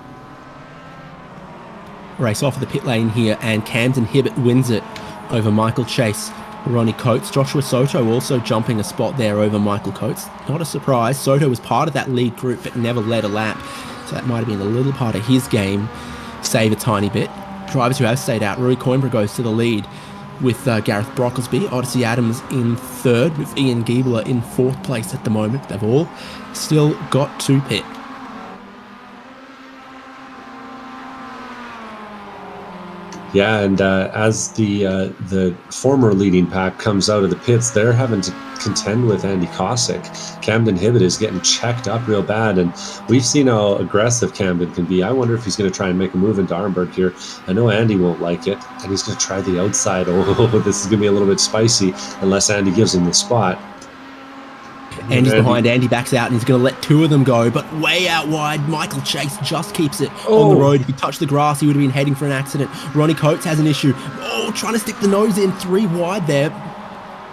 Race off of the pit lane here, and Camden Hibbett wins it over Michael Chase. Ronnie Coates, Joshua Soto also jumping a spot there over Michael Coates. Not a surprise. Soto was part of that lead group but never led a lap, so that might have been a little part of his game. Save a tiny bit. Drivers who have stayed out. Rui Coimbra goes to the lead with Gareth Brocklesby. Odyssey Adams in 3rd with Ian Giebler in 4th place at the moment. They've all still got to pit. Yeah, and as the former leading pack comes out of the pits, they're having to contend with Andy Cossack. Camden Hibbett is getting checked up real bad, and we've seen how aggressive Camden can be. I wonder if he's going to try and make a move into Arnberg here. I know Andy won't like it, and he's going to try the outside. Oh, this is going to be a little bit spicy unless Andy gives him the spot. Andy's behind. Andy backs out and he's going to let 2 of them go, but way out wide. Michael Chase just keeps it on the road. If he touched the grass, he would have been heading for an accident. Ronnie Coates has an issue. Oh, trying to stick the nose in. 3 wide there.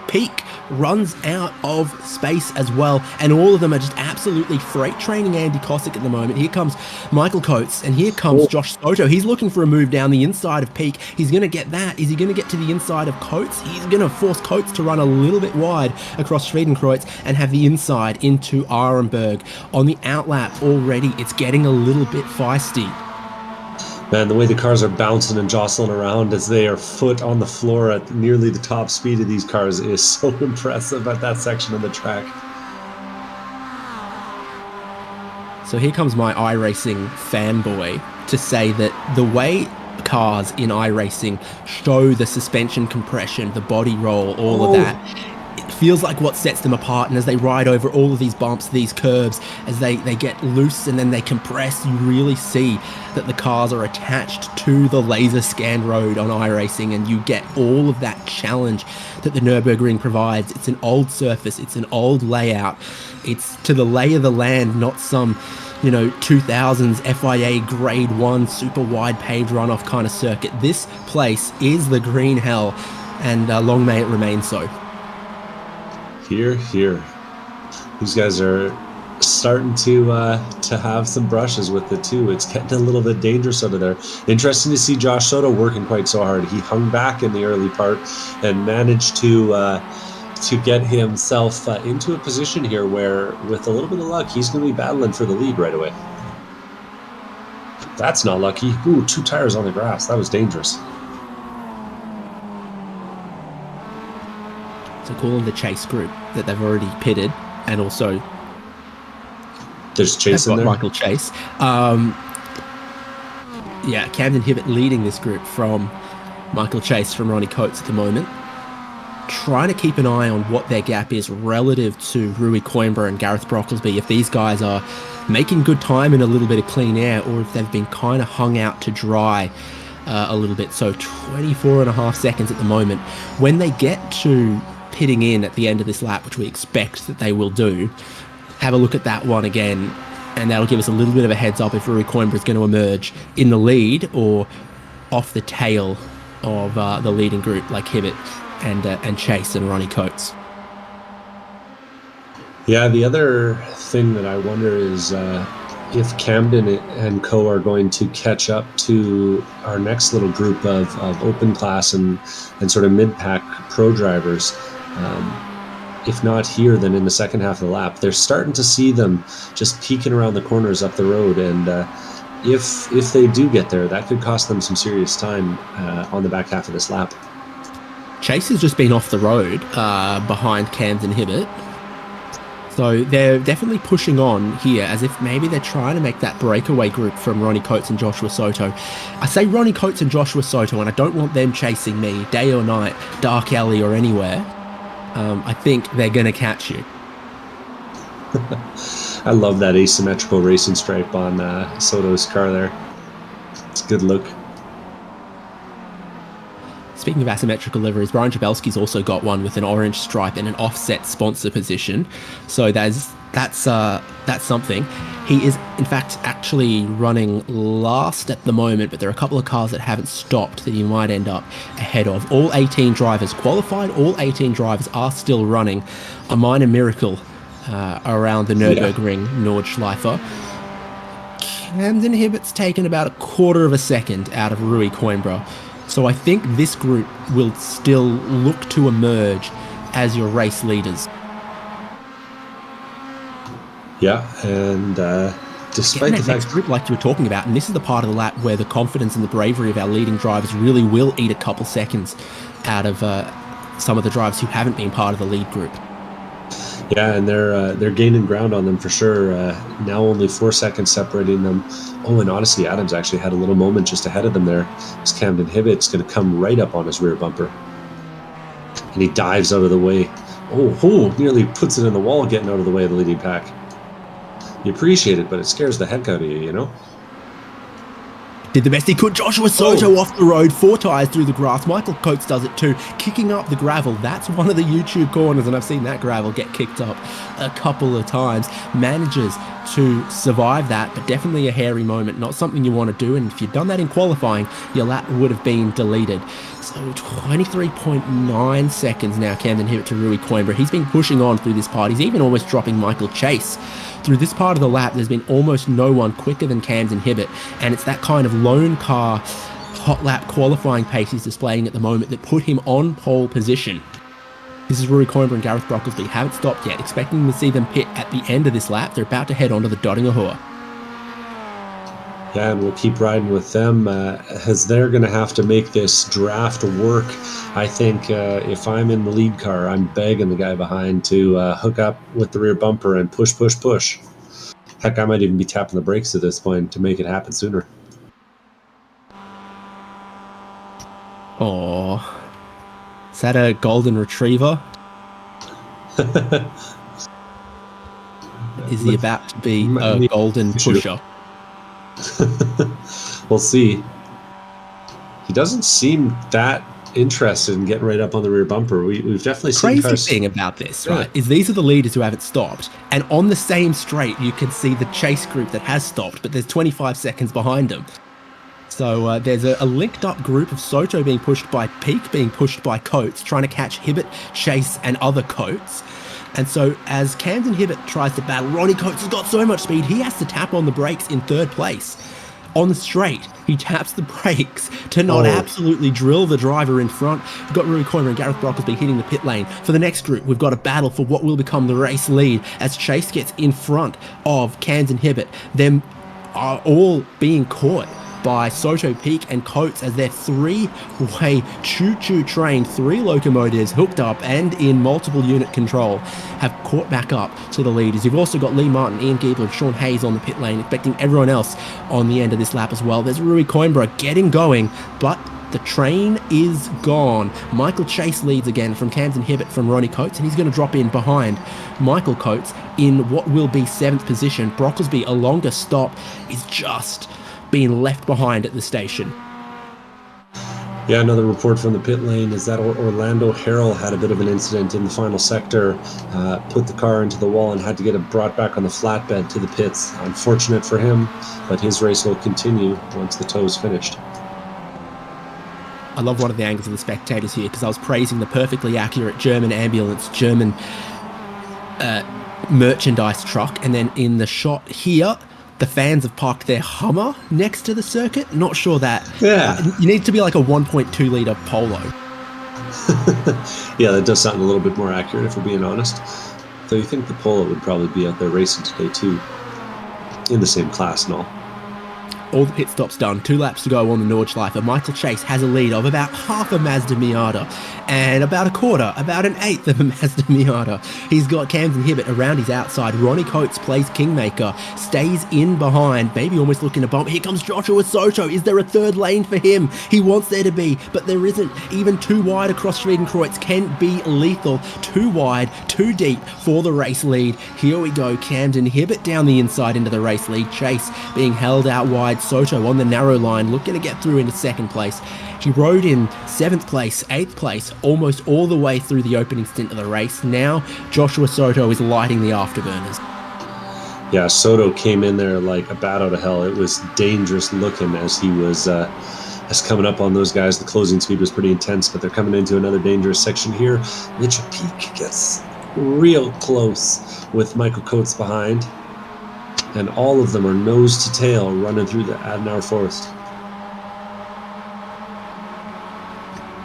Peak runs out of space as well, and all of them are just absolutely freight training Andy Cossack at the moment. Here comes Michael Coates, and here comes Josh Soto. He's looking for a move down the inside of Peak. He's going to get that. Is he going to get to the inside of Coates? He's going to force Coates to run a little bit wide across Schwedenkreuz and have the inside into Arenberg. On the outlap already, it's getting a little bit feisty. Man, the way the cars are bouncing and jostling around as they are foot on the floor at nearly the top speed of these cars is so impressive at that section of the track. So here comes my iRacing fanboy to say that the way cars in iRacing show the suspension compression, the body roll, all of that, it feels like what sets them apart. And as they ride over all of these bumps, these curves, as they get loose and then they compress, you really see that the cars are attached to the laser scan road on iRacing, and you get all of that challenge that the Nürburgring provides. It's an old surface, it's an old layout, it's to the lay of the land, not some 2000s FIA Grade 1 super wide paved runoff kind of circuit. This place is the green hell, and long may it remain so. Here, here. These guys are starting to have some brushes with it too. It's getting a little bit dangerous out of there. Interesting to see Josh Soto working quite so hard. He hung back in the early part and managed to get himself into a position here where, with a little bit of luck, he's going to be battling for the lead right away. That's not lucky. Ooh, 2 tires on the grass. That was dangerous. So calling the chase group that they've already pitted, and also there's Chase in there. Michael Chase. Yeah, Camden Hibbett leading this group from Michael Chase from Ronnie Coates at the moment. Trying to keep an eye on what their gap is relative to Rui Coimbra and Gareth Brocklesby, if these guys are making good time in a little bit of clean air, or if they've been kind of hung out to dry a little bit. So 24.5 seconds at the moment. When they get to pitting in at the end of this lap, which we expect that they will do, have a look at that one again, and that'll give us a little bit of a heads up if Rui Coimbra is going to emerge in the lead or off the tail of the leading group like Hibbett and Chase and Ronnie Coates. Yeah, the other thing that I wonder is if Camden and co are going to catch up to our next little group of open class and sort of mid-pack pro drivers. If not here, then in the second half of the lap. They're starting to see them just peeking around the corners up the road, and if they do get there, that could cost them some serious time on the back half of this lap. Chase has just been off the road behind Camden Hibbett. So they're definitely pushing on here as if maybe they're trying to make that breakaway group from Ronnie Coates and Joshua Soto. I say Ronnie Coates and Joshua Soto, and I don't want them chasing me day or night, dark alley or anywhere. I think they're going to catch you. I love that asymmetrical racing stripe on Soto's car there. It's a good look. Speaking of asymmetrical liveries, Brian Jabelski's also got one with an orange stripe and an offset sponsor position. So that's something. He is, in fact, actually running last at the moment, but there are a couple of cars that haven't stopped that he might end up ahead of. All 18 drivers qualified. All 18 drivers are still running. A minor miracle around the Nürburgring Nordschleife. Camden Hibbett's taken about a quarter of a second out of Rui Coimbra. So I think this group will still look to emerge as your race leaders. Yeah, and despite the fact... next group like you were talking about, and this is the part of the lap where the confidence and the bravery of our leading drivers really will eat a couple seconds out of some of the drivers who haven't been part of the lead group. Yeah, and they're gaining ground on them for sure. Now only 4 seconds separating them. Oh, and Odyssey Adams actually had a little moment just ahead of them there. As Camden Hibbett's going to come right up on his rear bumper. And he dives out of the way. Oh, nearly puts it in the wall getting out of the way of the leading pack. You appreciate it, but it scares the heck out of you, you know? Did the best he could. Joshua Soto off the road, 4 tires through the grass. Michael Coates does it too, kicking up the gravel. That's one of the YouTube corners, and I've seen that gravel get kicked up a couple of times. Manages to survive that, but definitely a hairy moment, not something you want to do. And if you'd done that in qualifying, your lap would have been deleted. So 23.9 seconds now, Camden Hibbett to Rui Coimbra. He's been pushing on through this part. He's even almost dropping Michael Chase. Through this part of the lap, there's been almost no one quicker than Camden Hibbett, and it's that kind of lone car hot lap qualifying pace he's displaying at the moment that put him on pole position. This is Rui Coimbra and Gareth Brocklesby. Haven't stopped yet, expecting to see them pit at the end of this lap. They're about to head on to the Dottingerhoor. Yeah, and we'll keep riding with them as they're going to have to make this draft work. I think if I'm in the lead car, I'm begging the guy behind to hook up with the rear bumper and push. Heck, I might even be tapping the brakes at this point to make it happen sooner. Oh, is that a golden retriever? Is he about to be a golden pusher? We'll see. He doesn't seem that interested in getting right up on the rear bumper. We've definitely seen Crazy cars. thing about this, right, is these are the leaders who haven't stopped, and on the same straight you can see the chase group that has stopped, but there's 25 seconds behind them. So there's a linked up group of Soto being pushed by Peak, being pushed by Coates, trying to catch Hibbett, Chase, and other Coates. And so as Camden Hibbett tries to battle, Ronnie Coates has got so much speed, he has to tap on the brakes in third place. On the straight, he taps the brakes to not absolutely drill the driver in front. We've got Rui Coimbra and Gareth Brocklesby hitting the pit lane. For the next group, we've got a battle for what will become the race lead as Chase gets in front of Camden Hibbett. Them are all being caught by Soto, Peak, and Coates as their three-way choo-choo train, 3 locomotives hooked up and in multiple unit control, have caught back up to the leaders. You've also got Lee Martin, Ian Giebler, and Sean Hayes on the pit lane, expecting everyone else on the end of this lap as well. There's Rui Coimbra getting going, but the train is gone. Michael Chase leads again from Camden Hibbett from Ronnie Coates, and he's going to drop in behind Michael Coates in what will be 7th position. Brocklesby, a longer stop, is just being left behind at the station. Yeah, another report from the pit lane is that Orlando Harrell had a bit of an incident in the final sector, put the car into the wall and had to get it brought back on the flatbed to the pits. Unfortunate for him, but his race will continue once the tow is finished. I love one of the angles of the spectators here because I was praising the perfectly accurate German ambulance, German merchandise truck, and then in the shot here, the fans have parked their Hummer next to the circuit. Not sure that. Yeah. You need to be like a 1.2 litre Polo. Yeah, that does sound a little bit more accurate if we're being honest. Though you think the Polo would probably be out there racing today too, in the same class and all. All the pit stops done, 2 laps to go on the Nordschleife. Michael Chase has a lead of about half a Mazda Miata and about an eighth of a Mazda Miata. He's got Camden Hibbett around his outside. Ronnie Coates plays Kingmaker, stays in behind, maybe almost looking to bump. Here comes Joshua Soto. Is there a third lane for him? He wants there to be, but there isn't. Even too wide across Schwedenkreuz can be lethal. Too wide, too deep for the race lead. Here we go. Camden Hibbett down the inside into the race lead. Chase being held out wide. Soto on the narrow line, looking to get through into 2nd place. He rode in 7th place, 8th place, almost all the way through the opening stint of the race. Now, Joshua Soto is lighting the afterburners. Yeah, Soto came in there like a bat out of hell. It was dangerous looking as he was coming up on those guys. The closing speed was pretty intense, but they're coming into another dangerous section here. Mitchell Peak gets real close with Michael Coates behind. And all of them are nose to tail running through the Adenauer Forest.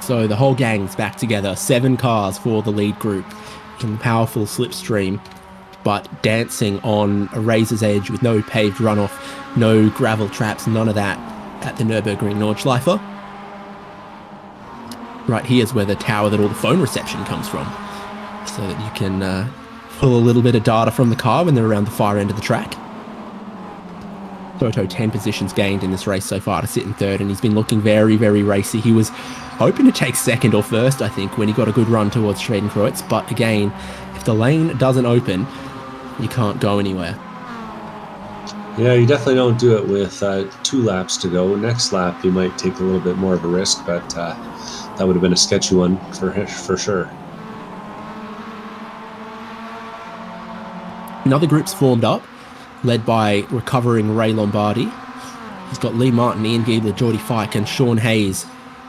So the whole gang's back together. 7 cars for the lead group in powerful slipstream, but dancing on a razor's edge with no paved runoff, no gravel traps, none of that at the Nürburgring Nordschleife. Right here's where the tower that all the phone reception comes from, so that you can pull a little bit of data from the car when they're around the far end of the track. Soto 10 positions gained in this race so far to sit in 3rd, and he's been looking very, very racy. He was hoping to take 2nd or 1st, I think, when he got a good run towards Schwedenkreuz, but again, if the lane doesn't open, you can't go anywhere. Yeah, you definitely don't do it with 2 laps to go. Next lap, you might take a little bit more of a risk, but that would have been a sketchy one for sure. Another group's formed up, led by recovering Ray Lombardi. He's got Lee Martin, Ian Giebler, Geordie Fike, and Sean Hayes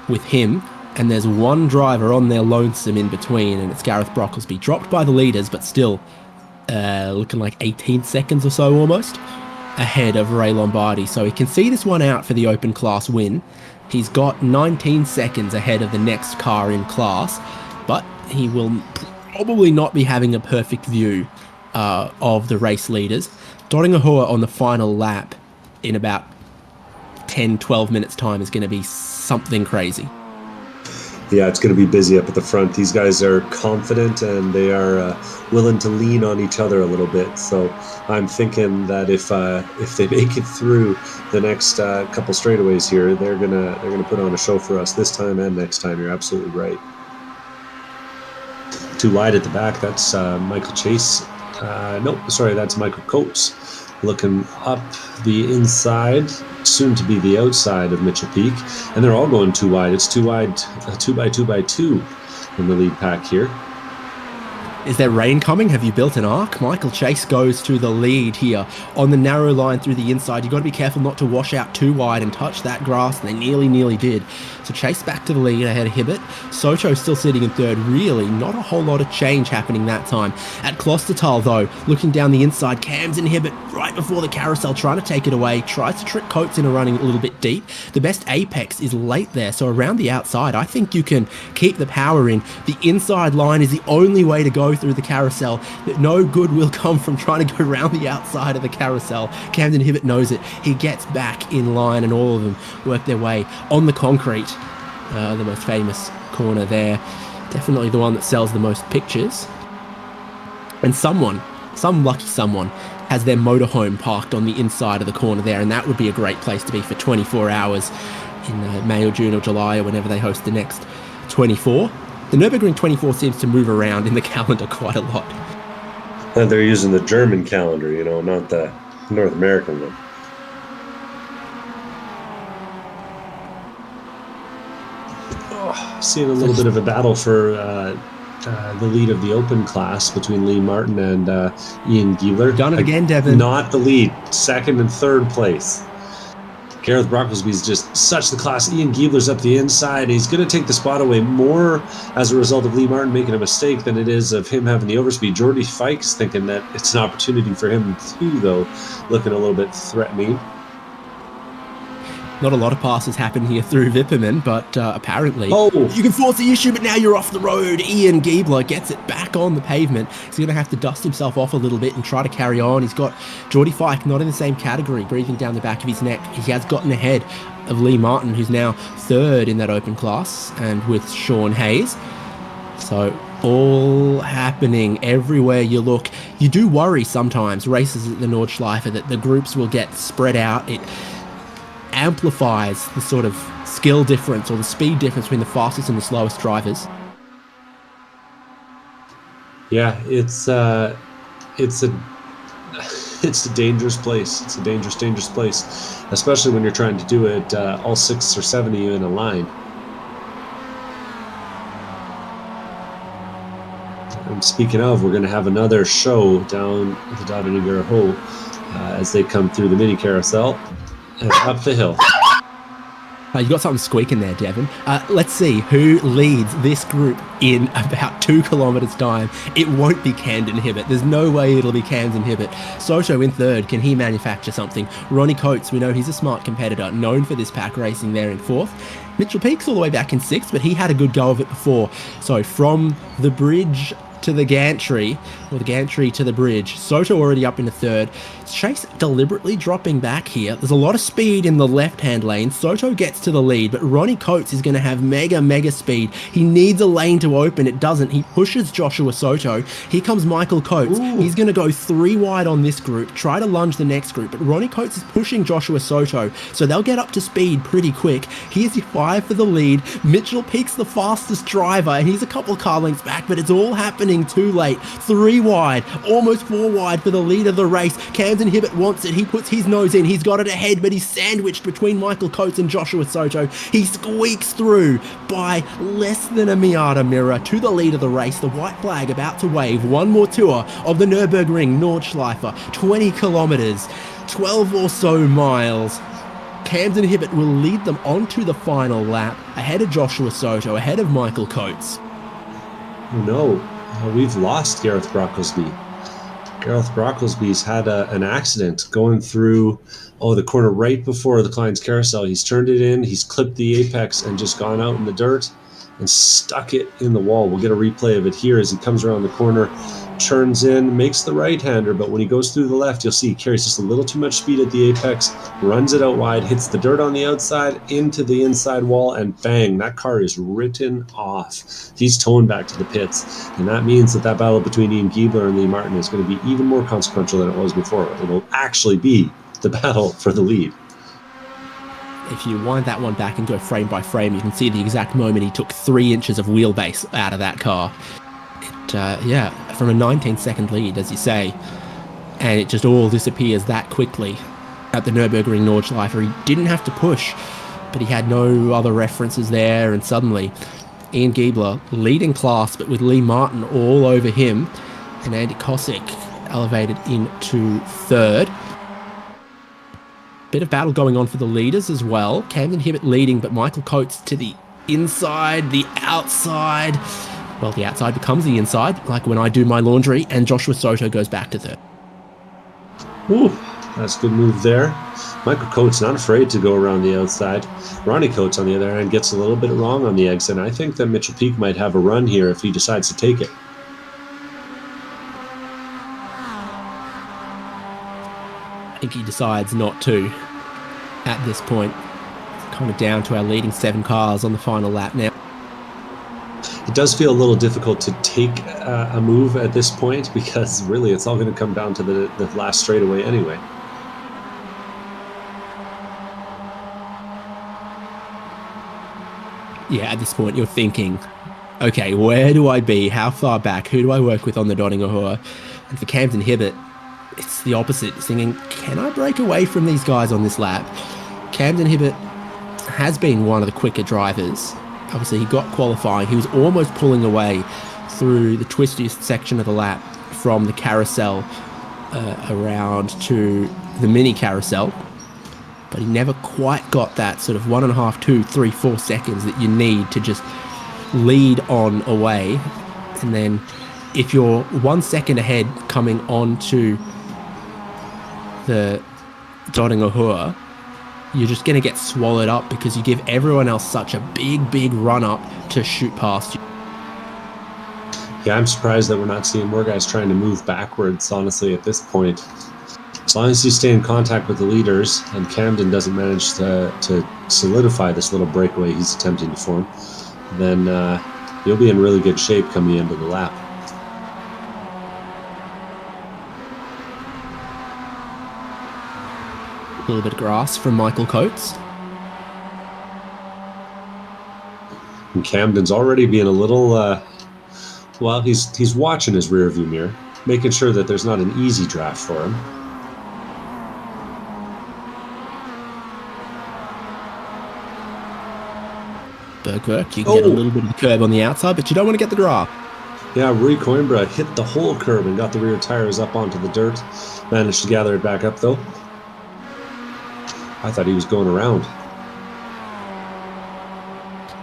with him. And there's one driver on their lonesome in between, and it's Gareth Brocklesby. Dropped by the leaders, but still looking like 18 seconds or so almost ahead of Ray Lombardi. So he can see this one out for the open class win. He's got 19 seconds ahead of the next car in class, but he will probably not be having a perfect view of the race leaders. Dorringahua on the final lap in about 10-12 minutes time is going to be something crazy. Yeah, it's going to be busy up at the front. These guys are confident and they are willing to lean on each other a little bit. So I'm thinking that if they make it through the next couple straightaways here, they're gonna put on a show for us this time and next time. You're absolutely right. Too wide at the back. That's Michael Chase. That's Michael Coates looking up the inside soon to be the outside of Mitchell Peak, and they're all going too wide. It's too wide, 2x2x2 in the lead pack here. Is there rain coming? Have you built an arc? Michael Chase goes to the lead here on the narrow line through the inside. You've got to be careful not to wash out too wide and touch that grass, and they nearly did. So Chase back to the lead ahead of Hibbert. Soto still sitting in third. Really not a whole lot of change happening that time. At Klostertal, though, looking down the inside, Cams and Hibbert right before the carousel, trying to take it away. Tries to trick Coates into running a little bit deep. The best apex is late there, so around the outside, I think you can keep the power in. The inside line is the only way to go through the carousel. That no good will come from trying to go around the outside of the carousel. Camden Hibbert knows it. He gets back in line, and all of them work their way on the concrete. The most famous corner there. Definitely the one that sells the most pictures. And some lucky someone, has their motorhome parked on the inside of the corner there, and that would be a great place to be for 24 hours in May or June or July or whenever they host the next 24. The Nürburgring 24 seems to move around in the calendar quite a lot. They're using the German calendar, not the North American one. Seeing a little bit of a battle for the lead of the open class between Lee Martin and Ian Giebler. Done it again, Devin. Not the lead, second and third place. Gareth Brocklesby's just such the class. Ian Giebler's up the inside. He's going to take the spot away more as a result of Lee Martin making a mistake than it is of him having the overspeed. Jordy Fikes thinking that it's an opportunity for him too, though, looking a little bit threatening. Not a lot of passes happen here through Vipperman, but apparently you can force the issue, but now you're off the road. Ian Giebler gets it back on the pavement. He's going to have to dust himself off a little bit and try to carry on. He's got Jordy Fike not in the same category, breathing down the back of his neck. He has gotten ahead of Lee Martin, who's now third in that open class, and with Sean Hayes. So all happening everywhere you look. You do worry sometimes, races at the Nordschleife, that the groups will get spread out. It amplifies the sort of skill difference or the speed difference between the fastest and the slowest drivers. Yeah, it's a dangerous place. It's a dangerous place, especially when you're trying to do it all 6 or 7 of you in a line. And speaking of, we're going to have another show down at the Dada Nugaroho as they come through the mini carousel and up the hill. You got something squeaking there, Devin. Let's see who leads this group in about 2 kilometres time. It won't be Camden Hibbert. There's no way it'll be Camden Hibbert. Soto in third. Can he manufacture something? Ronnie Coates, we know he's a smart competitor, known for this pack racing there in fourth. Mitchell Peak's all the way back in sixth, but he had a good go of it before. So from the bridge to the gantry, or the gantry to the bridge, Soto already up into third. Chase deliberately dropping back here. There's a lot of speed in the left-hand lane. Soto gets to the lead, but Ronnie Coates is going to have mega speed. He needs a lane to open. It doesn't. He pushes Joshua Soto. Here comes Michael Coates. Ooh. He's going to go 3 wide on this group, try to lunge the next group, but Ronnie Coates is pushing Joshua Soto, so they'll get up to speed pretty quick. Here's your 5 for the lead. Mitchell Peak's the fastest driver, and he's a couple car lengths back, but it's all happening too late. 3 wide, almost 4 wide for the lead of the race. Camden Hibbert wants it. He puts his nose in. He's got it ahead, but he's sandwiched between Michael Coates and Joshua Soto. He squeaks through by less than a Miata mirror to the lead of the race. The white flag about to wave. One more tour of the Nürburgring Nordschleife. 20 kilometres, 12 or so miles. Camden Hibbert will lead them onto the final lap, ahead of Joshua Soto, ahead of Michael Coates. No. We've lost Gareth Brocklesby. Gareth Brocklesby's had an accident going through the corner right before the Klein's Carousel. He's turned it in, he's clipped the apex and just gone out in the dirt and stuck it in the wall. We'll get a replay of it here as he comes around the corner, turns in, makes the right-hander, but when he goes through the left, you'll see he carries just a little too much speed at the apex, runs it out wide, hits the dirt on the outside, into the inside wall, and bang, that car is written off. He's towing back to the pits, and that means that battle between Ian Giebler and Lee Martin is going to be even more consequential than it was before. It'll actually be the battle for the lead. If you wind that one back and go frame by frame, you can see the exact moment he took 3 inches of wheelbase out of that car. From a 19-second lead, as you say, and it just all disappears that quickly. at the Nürburgring Nordschleife. He didn't have to push, but he had no other references there, and suddenly Ian Giebler leading class, but with Lee Martin all over him, and Andy Kosick elevated into third. Bit of battle going on for the leaders as well. Camden Hibbett leading, but Michael Coates to the inside, the outside. Well, the outside becomes the inside, like when I do my laundry, and Joshua Soto goes back to third. Ooh, that's a good move there. Michael Coates not afraid to go around the outside. Ronnie Coates, on the other hand, gets a little bit wrong on the exit. I think that Mitchell Peak might have a run here if he decides to take it. I think he decides not to at this point. It's kind of down to our leading 7 cars on the final lap now. It does feel a little difficult to take a move at this point, because really it's all going to come down to the last straightaway anyway. Yeah, at this point you're thinking, okay, where do I be? How far back? Who do I work with on the Dodingerhoor? And for Camden Hibbett, it's the opposite. It's thinking, can I break away from these guys on this lap? Camden Hibbett has been one of the quicker drivers. Obviously, he got qualifying. He was almost pulling away through the twistiest section of the lap from the carousel around to the mini carousel. But he never quite got that sort of 1.5, 2, 3, 4 seconds that you need to just lead on away. And then if you're 1 second ahead coming onto the Dodingerhoor, you're just going to get swallowed up because you give everyone else such a big run up to shoot past you. Yeah, I'm surprised that we're not seeing more guys trying to move backwards, honestly, at this point. As long as you stay in contact with the leaders and Camden doesn't manage to solidify this little breakaway he's attempting to form, then you'll be in really good shape come the end of the lap. A little bit of grass from Michael Coates. And Camden's already being a little, well, he's watching his rear view mirror, making sure that there's not an easy draft for him. Bergwerk, you can get a little bit of the curb on the outside, but you don't want to get the draft. Yeah, Rui Coimbra hit the whole curb and got the rear tires up onto the dirt. Managed to gather it back up, though. I thought he was going around.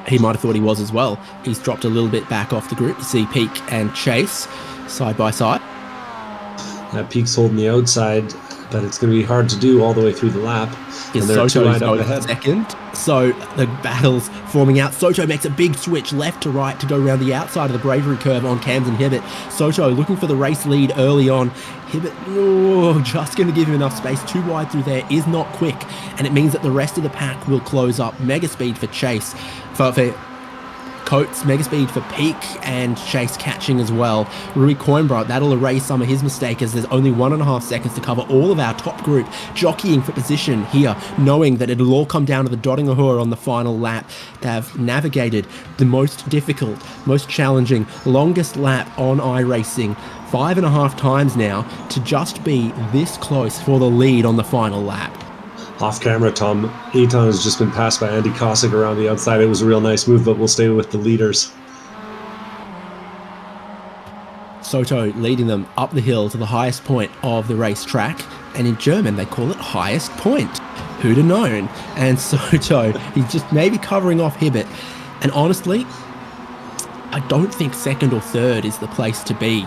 He might have thought he was as well. He's dropped a little bit back off the group. You see Peak and Chase side by side. That Peak's holding the outside, but it's going to be hard to do all the way through the lap. And Soto's going second. So the battle's forming out. Soto makes a big switch left to right to go around the outside of the Bravery curve on Camden Hibbett. Soto looking for the race lead early on. Hibbett, just going to give him enough space. Too wide through there is not quick, and it means that the rest of the pack will close up. Mega speed for Chase. For Coates, mega speed for Peak, and Chase catching as well. Rui Coimbra, that'll erase some of his mistake as there's only 1.5 seconds to cover all of our top group, jockeying for position here, knowing that it'll all come down to the Dodingerhoor on the final lap. They have navigated the most difficult, most challenging, longest lap on iRacing 5.5 times now to just be this close for the lead on the final lap. Off camera, Tom Aton has just been passed by Andy Kosick around the outside. It was a real nice move, but we'll stay with the leaders. Soto leading them up the hill to the highest point of the racetrack, and in German they call it highest point. Who'd have known? And Soto, he's just maybe covering off Hibbett. And honestly, I don't think second or third is the place to be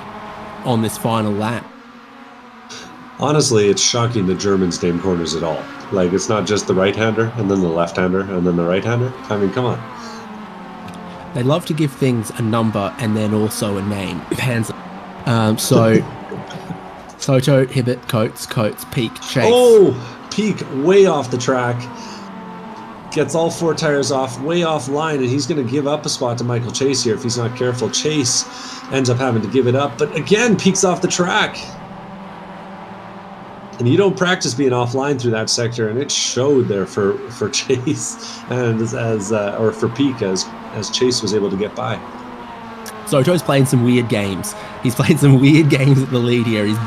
on this final lap. Honestly, it's shocking the Germans name corners at all. Like, it's not just the right-hander, and then the left-hander, and then the right-hander. I mean, come on. They love to give things a number and then also a name. So, Soto, Hibbett, Coates, Peak, Chase. Oh, Peak way off the track. Gets all 4 tires off, way off line, and he's going to give up a spot to Michael Chase here if he's not careful. Chase ends up having to give it up, but again, Peak's off the track. And you don't practice being offline through that sector, and it showed there for Chase and or for Peak as Chase was able to get by. Soto's playing some weird games. He's playing some weird games at the lead here. He's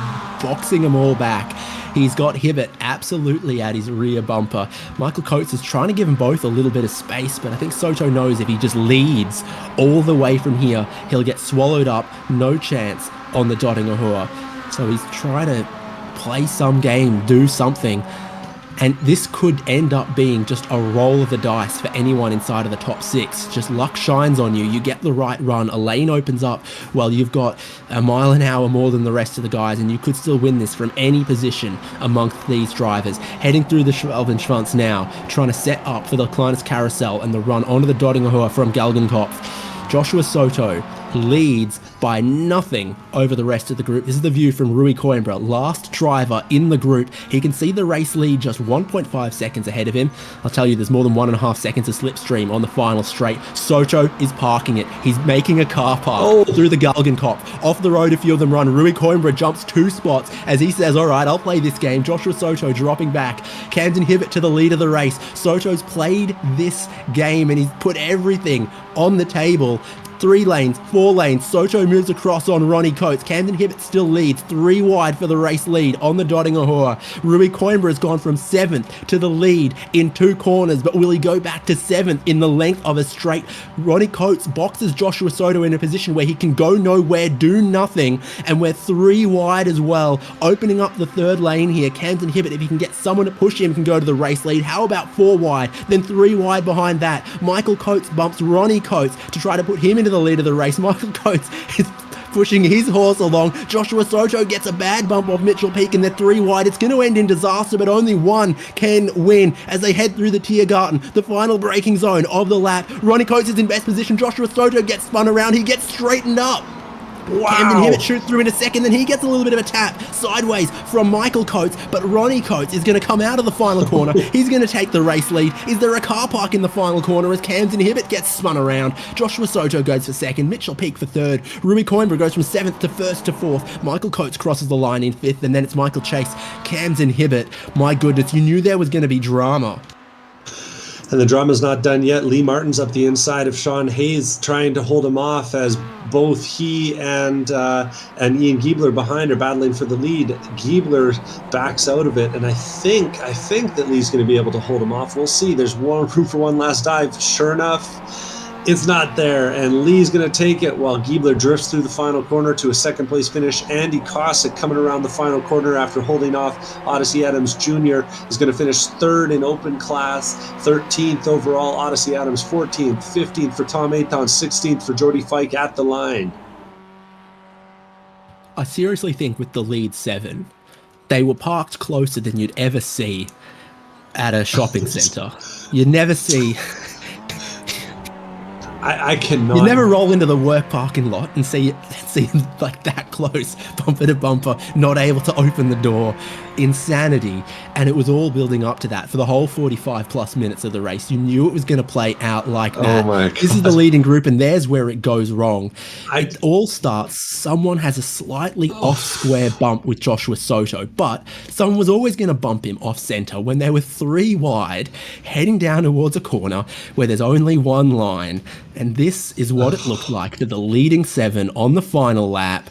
boxing them all back. He's got Hibbett absolutely at his rear bumper. Michael Coates is trying to give them both a little bit of space, but I think Soto knows if he just leads all the way from here, he'll get swallowed up. No chance on the Dottingahua. So he's trying to play some game, do something. And this could end up being just a roll of the dice for anyone inside of the top 6. Just luck shines on you. You get the right run. A lane opens up. Well, you've got a mile an hour more than the rest of the guys, and you could still win this from any position amongst these drivers. Heading through the Schwalbenschwanz now, trying to set up for the Kleines Carousel and the run onto the Dottingahua from Galgenkopf. Joshua Soto leads by nothing over the rest of the group. This is the view from Rui Coimbra, last driver in the group. He can see the race lead just 1.5 seconds ahead of him. I'll tell you, there's more than 1.5 seconds of slipstream on the final straight. Soto is parking it. He's making a car park through the Galgenkopf. Off the road, a few of them run. Rui Coimbra jumps 2 spots as he says, all right, I'll play this game. Joshua Soto dropping back. Camden Hibbett to the lead of the race. Soto's played this game and he's put everything on the table. 3 lanes, 4 lanes. Soto moves across on Ronnie Coates. Camden Hibbett still leads. 3 wide for the race lead on the Dottingahua. Rui Coimbra has gone from 7th to the lead in 2 corners, but will he go back to 7th in the length of a straight? Ronnie Coates boxes Joshua Soto in a position where he can go nowhere, do nothing, and we're 3 wide as well. Opening up the 3rd lane here. Camden Hibbett, if he can get someone to push him, can go to the race lead. How about 4 wide? Then 3 wide behind that. Michael Coates bumps Ronnie Coates to try to put him into the lead of the race. Michael Coates is pushing his horse along. Joshua Soto gets a bad bump off Mitchell Peak and they're 3 wide. It's going to end in disaster, but only one can win as they head through the Tiergarten, the final braking zone of the lap. Ronnie Coates is in best position. Joshua Soto gets spun around. He gets straightened up. Wow. Camden Hibbett shoots through in a second, then he gets a little bit of a tap sideways from Michael Coates, but Ronnie Coates is going to come out of the final corner. He's going to take the race lead. Is there a car park in the final corner as Camden Hibbett gets spun around? Joshua Soto goes for 2nd, Mitchell Peak for 3rd, Rui Coimbra goes from 7th to 1st to 4th, Michael Coates crosses the line in 5th, and then it's Michael Chase, Camden Hibbett. My goodness, you knew there was going to be drama. And the drama's not done yet. Lee Martin's up the inside of Sean Hayes, trying to hold him off as both he and Ian Giebler behind are battling for the lead. Giebler backs out of it, and I think that Lee's going to be able to hold him off. We'll see. There's room for one last dive. Sure enough, it's not there, and Lee's going to take it while Giebler drifts through the final corner to a 2nd place finish. Andy Cossack coming around the final corner after holding off Odyssey Adams Jr. is going to finish 3rd in open class, 13th overall. Odyssey Adams 14th, 15th for Tom Aton, 16th for Jordy Fike at the line. I seriously think with the lead 7, they were parked closer than you'd ever see at a shopping centre. You'd never see... I cannot. You never roll into the work parking lot and see like that close, bumper to bumper, not able to open the door. Insanity. And it was all building up to that for the whole 45 plus minutes of the race. You knew it was going to play out like that. Oh my God. This is the leading group, and there's where it goes wrong. It all starts, someone has a slightly off square bump with Joshua Soto, but someone was always going to bump him off center when they were 3 wide, heading down towards a corner where there's only 1 line. And this is what it looked like to the leading 7 on the final lap.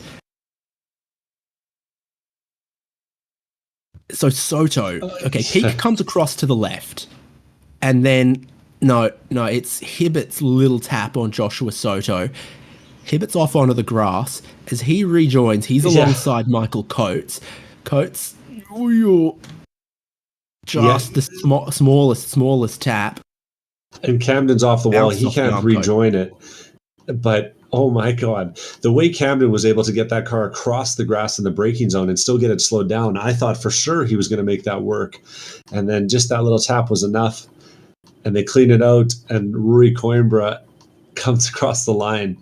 So Soto, okay, Peak comes across to the left, and then, no, it's Hibbett's little tap on Joshua Soto. Hibbett's off onto the grass. As he rejoins, he's alongside Michael Coates. Coates, just the smallest tap. And Camden's off the wall. He can't rejoin it. But, oh my God, the way Camden was able to get that car across the grass in the braking zone and still get it slowed down, I thought for sure he was going to make that work. And then just that little tap was enough. And they clean it out, and Rui Coimbra comes across the line.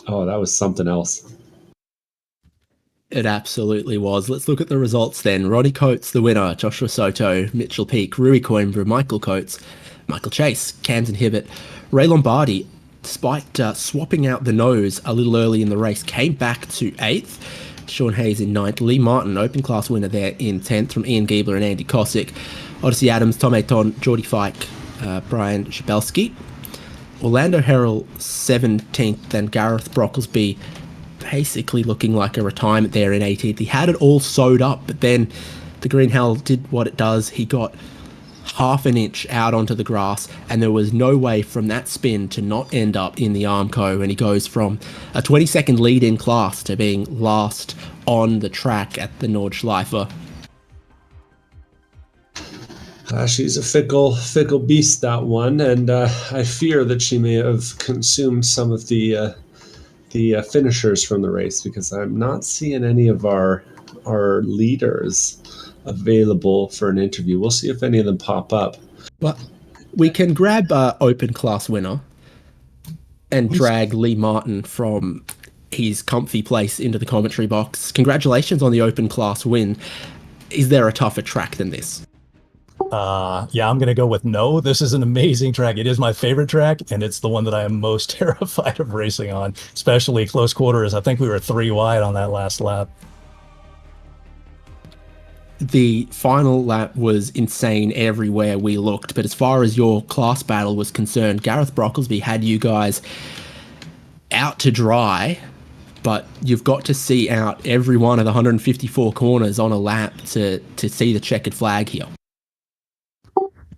Oh, that was something else. It absolutely was. Let's look at the results then. Ronnie Coates, the winner. Joshua Soto, Mitchell Peak, Rui Coimbra, Michael Coates, Michael Chase, Camden Hibbett, Ray Lombardi, despite swapping out the nose a little early in the race, came back to 8th. Sean Hayes in 9th. Lee Martin, open class winner there in 10th from Ian Giebler and Andy Cossack. Odyssey Adams, Tom Aton, Jordy Fike, Brian Schabelski. Orlando Herald 17th, and Gareth Brocklesby basically looking like a retirement there in 18th. He had it all sewed up, but then the Green Hell did what it does. He got half an inch out onto the grass, and there was no way from that spin to not end up in the Armco, and he goes from a 20-second lead in class to being last on the track at the Nordschleife. She's a fickle beast, that one, and I fear that she may have consumed some of the finishers from the race, because I'm not seeing any of our leaders available for an interview. We'll see if any of them pop up. But we can grab open class winner and drag Lee Martin from his comfy place into the commentary box. Congratulations on the open class win. Is there a tougher track than this? Yeah, I'm going to go with no. This is an amazing track. It is my favorite track, and it's the one that I am most terrified of racing on, especially close quarters. I think we were 3 wide on that last lap. The final lap was insane everywhere we looked, but as far as your class battle was concerned, Gareth Brocklesby had you guys out to dry, but you've got to see out every one of the 154 corners on a lap to see the checkered flag here.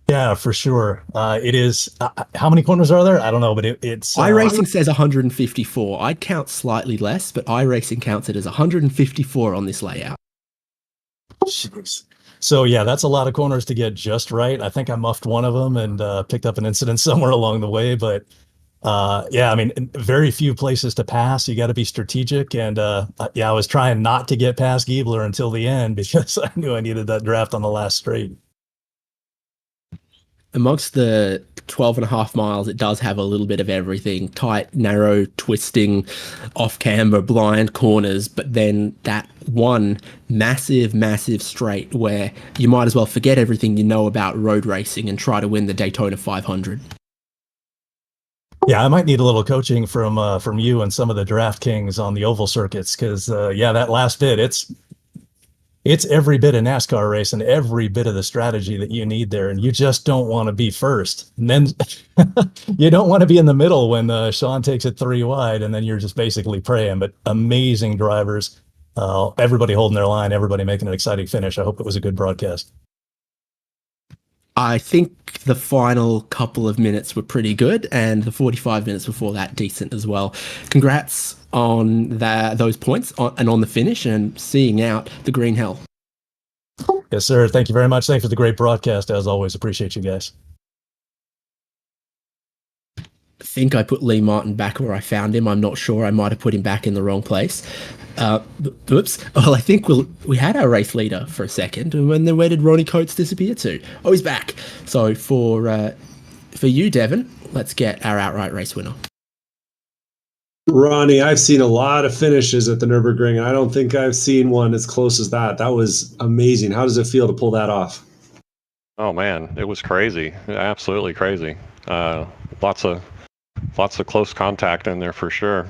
Yeah, for sure. It is. How many corners are there? I don't know, but it's. iRacing says 154. I'd count slightly less, but iRacing counts it as 154 on this layout. Jeez. So yeah, that's a lot of corners to get just right. I think I muffed one of them and picked up an incident somewhere along the way. But yeah, I mean, very few places to pass. You got to be strategic. And yeah, I was trying not to get past Giebler until the end because I knew I needed that draft on the last straight. Amongst the 12.5 miles, it does have a little bit of everything. Tight, narrow, twisting, off-camber, blind corners, but then that one massive straight where you might as well forget everything you know about road racing and try to win the Daytona 500. Yeah, I might need a little coaching from you and some of the DraftKings on the oval circuits because, yeah, that last bit, it's every bit of NASCAR race and every bit of the strategy that you need there. And you just don't want to be first. And then you don't want to be in the middle when Sean takes it 3 wide and then you're just basically praying. But amazing drivers, everybody holding their line, everybody making an exciting finish. I hope it was a good broadcast. I think the final couple of minutes were pretty good, and the 45 minutes before that decent as well. Congrats on those points and on the finish and seeing out the Green Hell. Yes, sir. Thank you very much. Thanks for the great broadcast. As always, appreciate you guys. I think I put Lee Martin back where I found him. I'm not sure. I might have put him back in the wrong place. Oops. Well, I think we had our race leader for a second, and then where did Ronnie Coates disappear to? Oh, he's back. So for you, Devon, let's get our outright race winner. Ronnie, I've seen a lot of finishes at the Nürburgring, and I don't think I've seen one as close as that. That was amazing. How does it feel to pull that off? Oh man, it was crazy. Absolutely crazy. Lots of close contact in there for sure.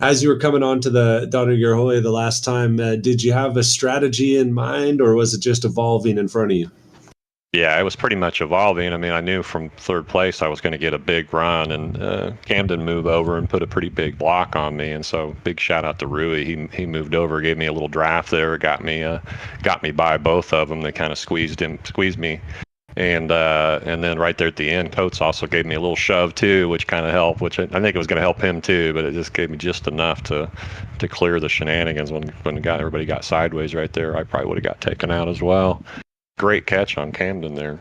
As you were coming on to the Donnergerhoy the last time, did you have a strategy in mind, or was it just evolving in front of you? Yeah, it was pretty much evolving. I mean, I knew from third place I was going to get a big run, and Camden moved over and put a pretty big block on me. And so, big shout out to Rui. He moved over, gave me a little draft there, got me by both of them. They kind of squeezed me. And then right there at the end, Coates also gave me a little shove too, which kind of helped, which I think it was going to help him too, but it just gave me just enough to clear the shenanigans when everybody got sideways right there. I probably would have got taken out as well. Great catch on Camden there.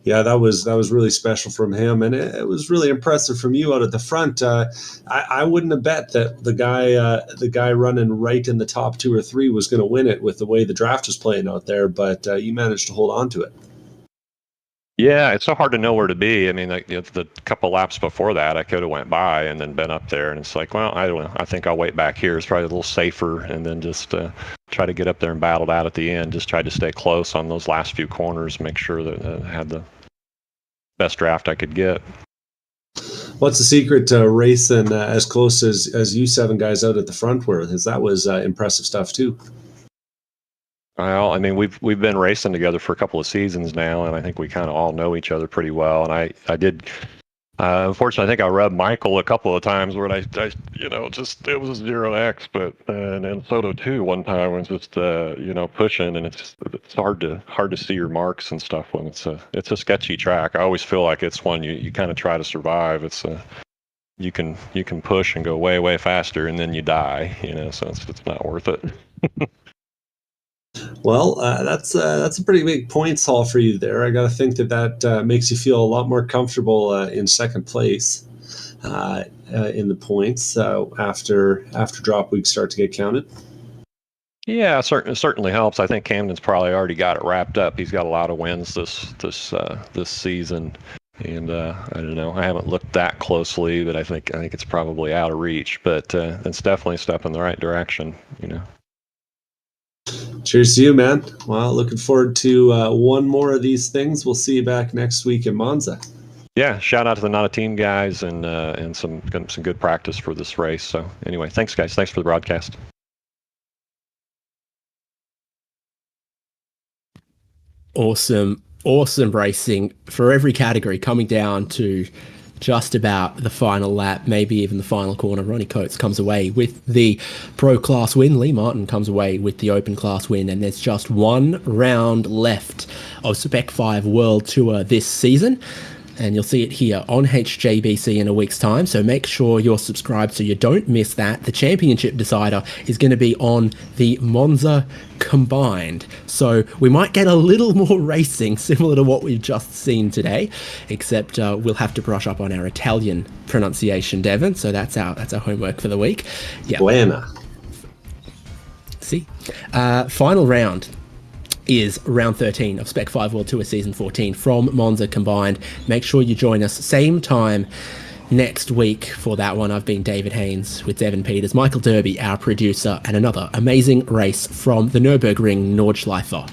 Yeah, that was really special from him, and it was really impressive from you out at the front. I wouldn't have bet that the guy running right in the top 2 or 3 was going to win it with the way the draft was playing out there, but you managed to hold on to it. Yeah, it's so hard to know where to be. I mean, the couple laps before that, I could have went by and then been up there, and it's like, well, I don't know. I think I'll wait back here. It's probably a little safer, and then just try to get up there and battle it out at the end. Just tried to stay close on those last few corners, make sure that I had the best draft I could get. What's the secret to racing as close as you 7 guys out at the front were? Because that was impressive stuff too. Well, I mean, we've been racing together for a couple of seasons now, and I think we kind of all know each other pretty well. And I did Unfortunately, I think I rubbed Michael a couple of times where just it was a 0x, but and Soto too one time was just pushing, and it's hard to see your marks and stuff when it's a sketchy track. I always feel like it's one you kind of try to survive. It's you can push and go way faster, and then you die. So it's not worth it. Well, that's a pretty big points haul for you there. I got to think that makes you feel a lot more comfortable in second place in the points after drop weeks start to get counted. Yeah, it certainly helps. I think Camden's probably already got it wrapped up. He's got a lot of wins this season, and I don't know. I haven't looked that closely, but I think it's probably out of reach. But it's definitely a step in the right direction. Cheers to you, man. Well, looking forward to one more of these things. We'll see you back next week in Monza. Yeah, shout out to the Not a Team guys and some good practice for this race. So anyway, thanks guys. Thanks for the broadcast. Awesome racing for every category, coming down to just about the final lap, maybe even the final corner. Ronnie Coates comes away with the Pro Class win. Lee Martin comes away with the Open Class win, and there's just one round left of Spec-5 World Tour this season. And you'll see it here on HJBC in a week's time, so make sure you're subscribed so you don't miss that. The championship decider is going to be on the Monza Combined, so we might get a little more racing similar to what we've just seen today, except we'll have to brush up on our Italian pronunciation, Devon, so that's our homework for the week. Yeah. Buena. See? Final round is round 13 of Spec-5 World Tour Season 14 from Monza Combined. Make sure you join us same time next week for that one. I've been David Haynes with Devon Peters, Michael Derby, our producer, and another amazing race from the Nürburgring Nordschleife.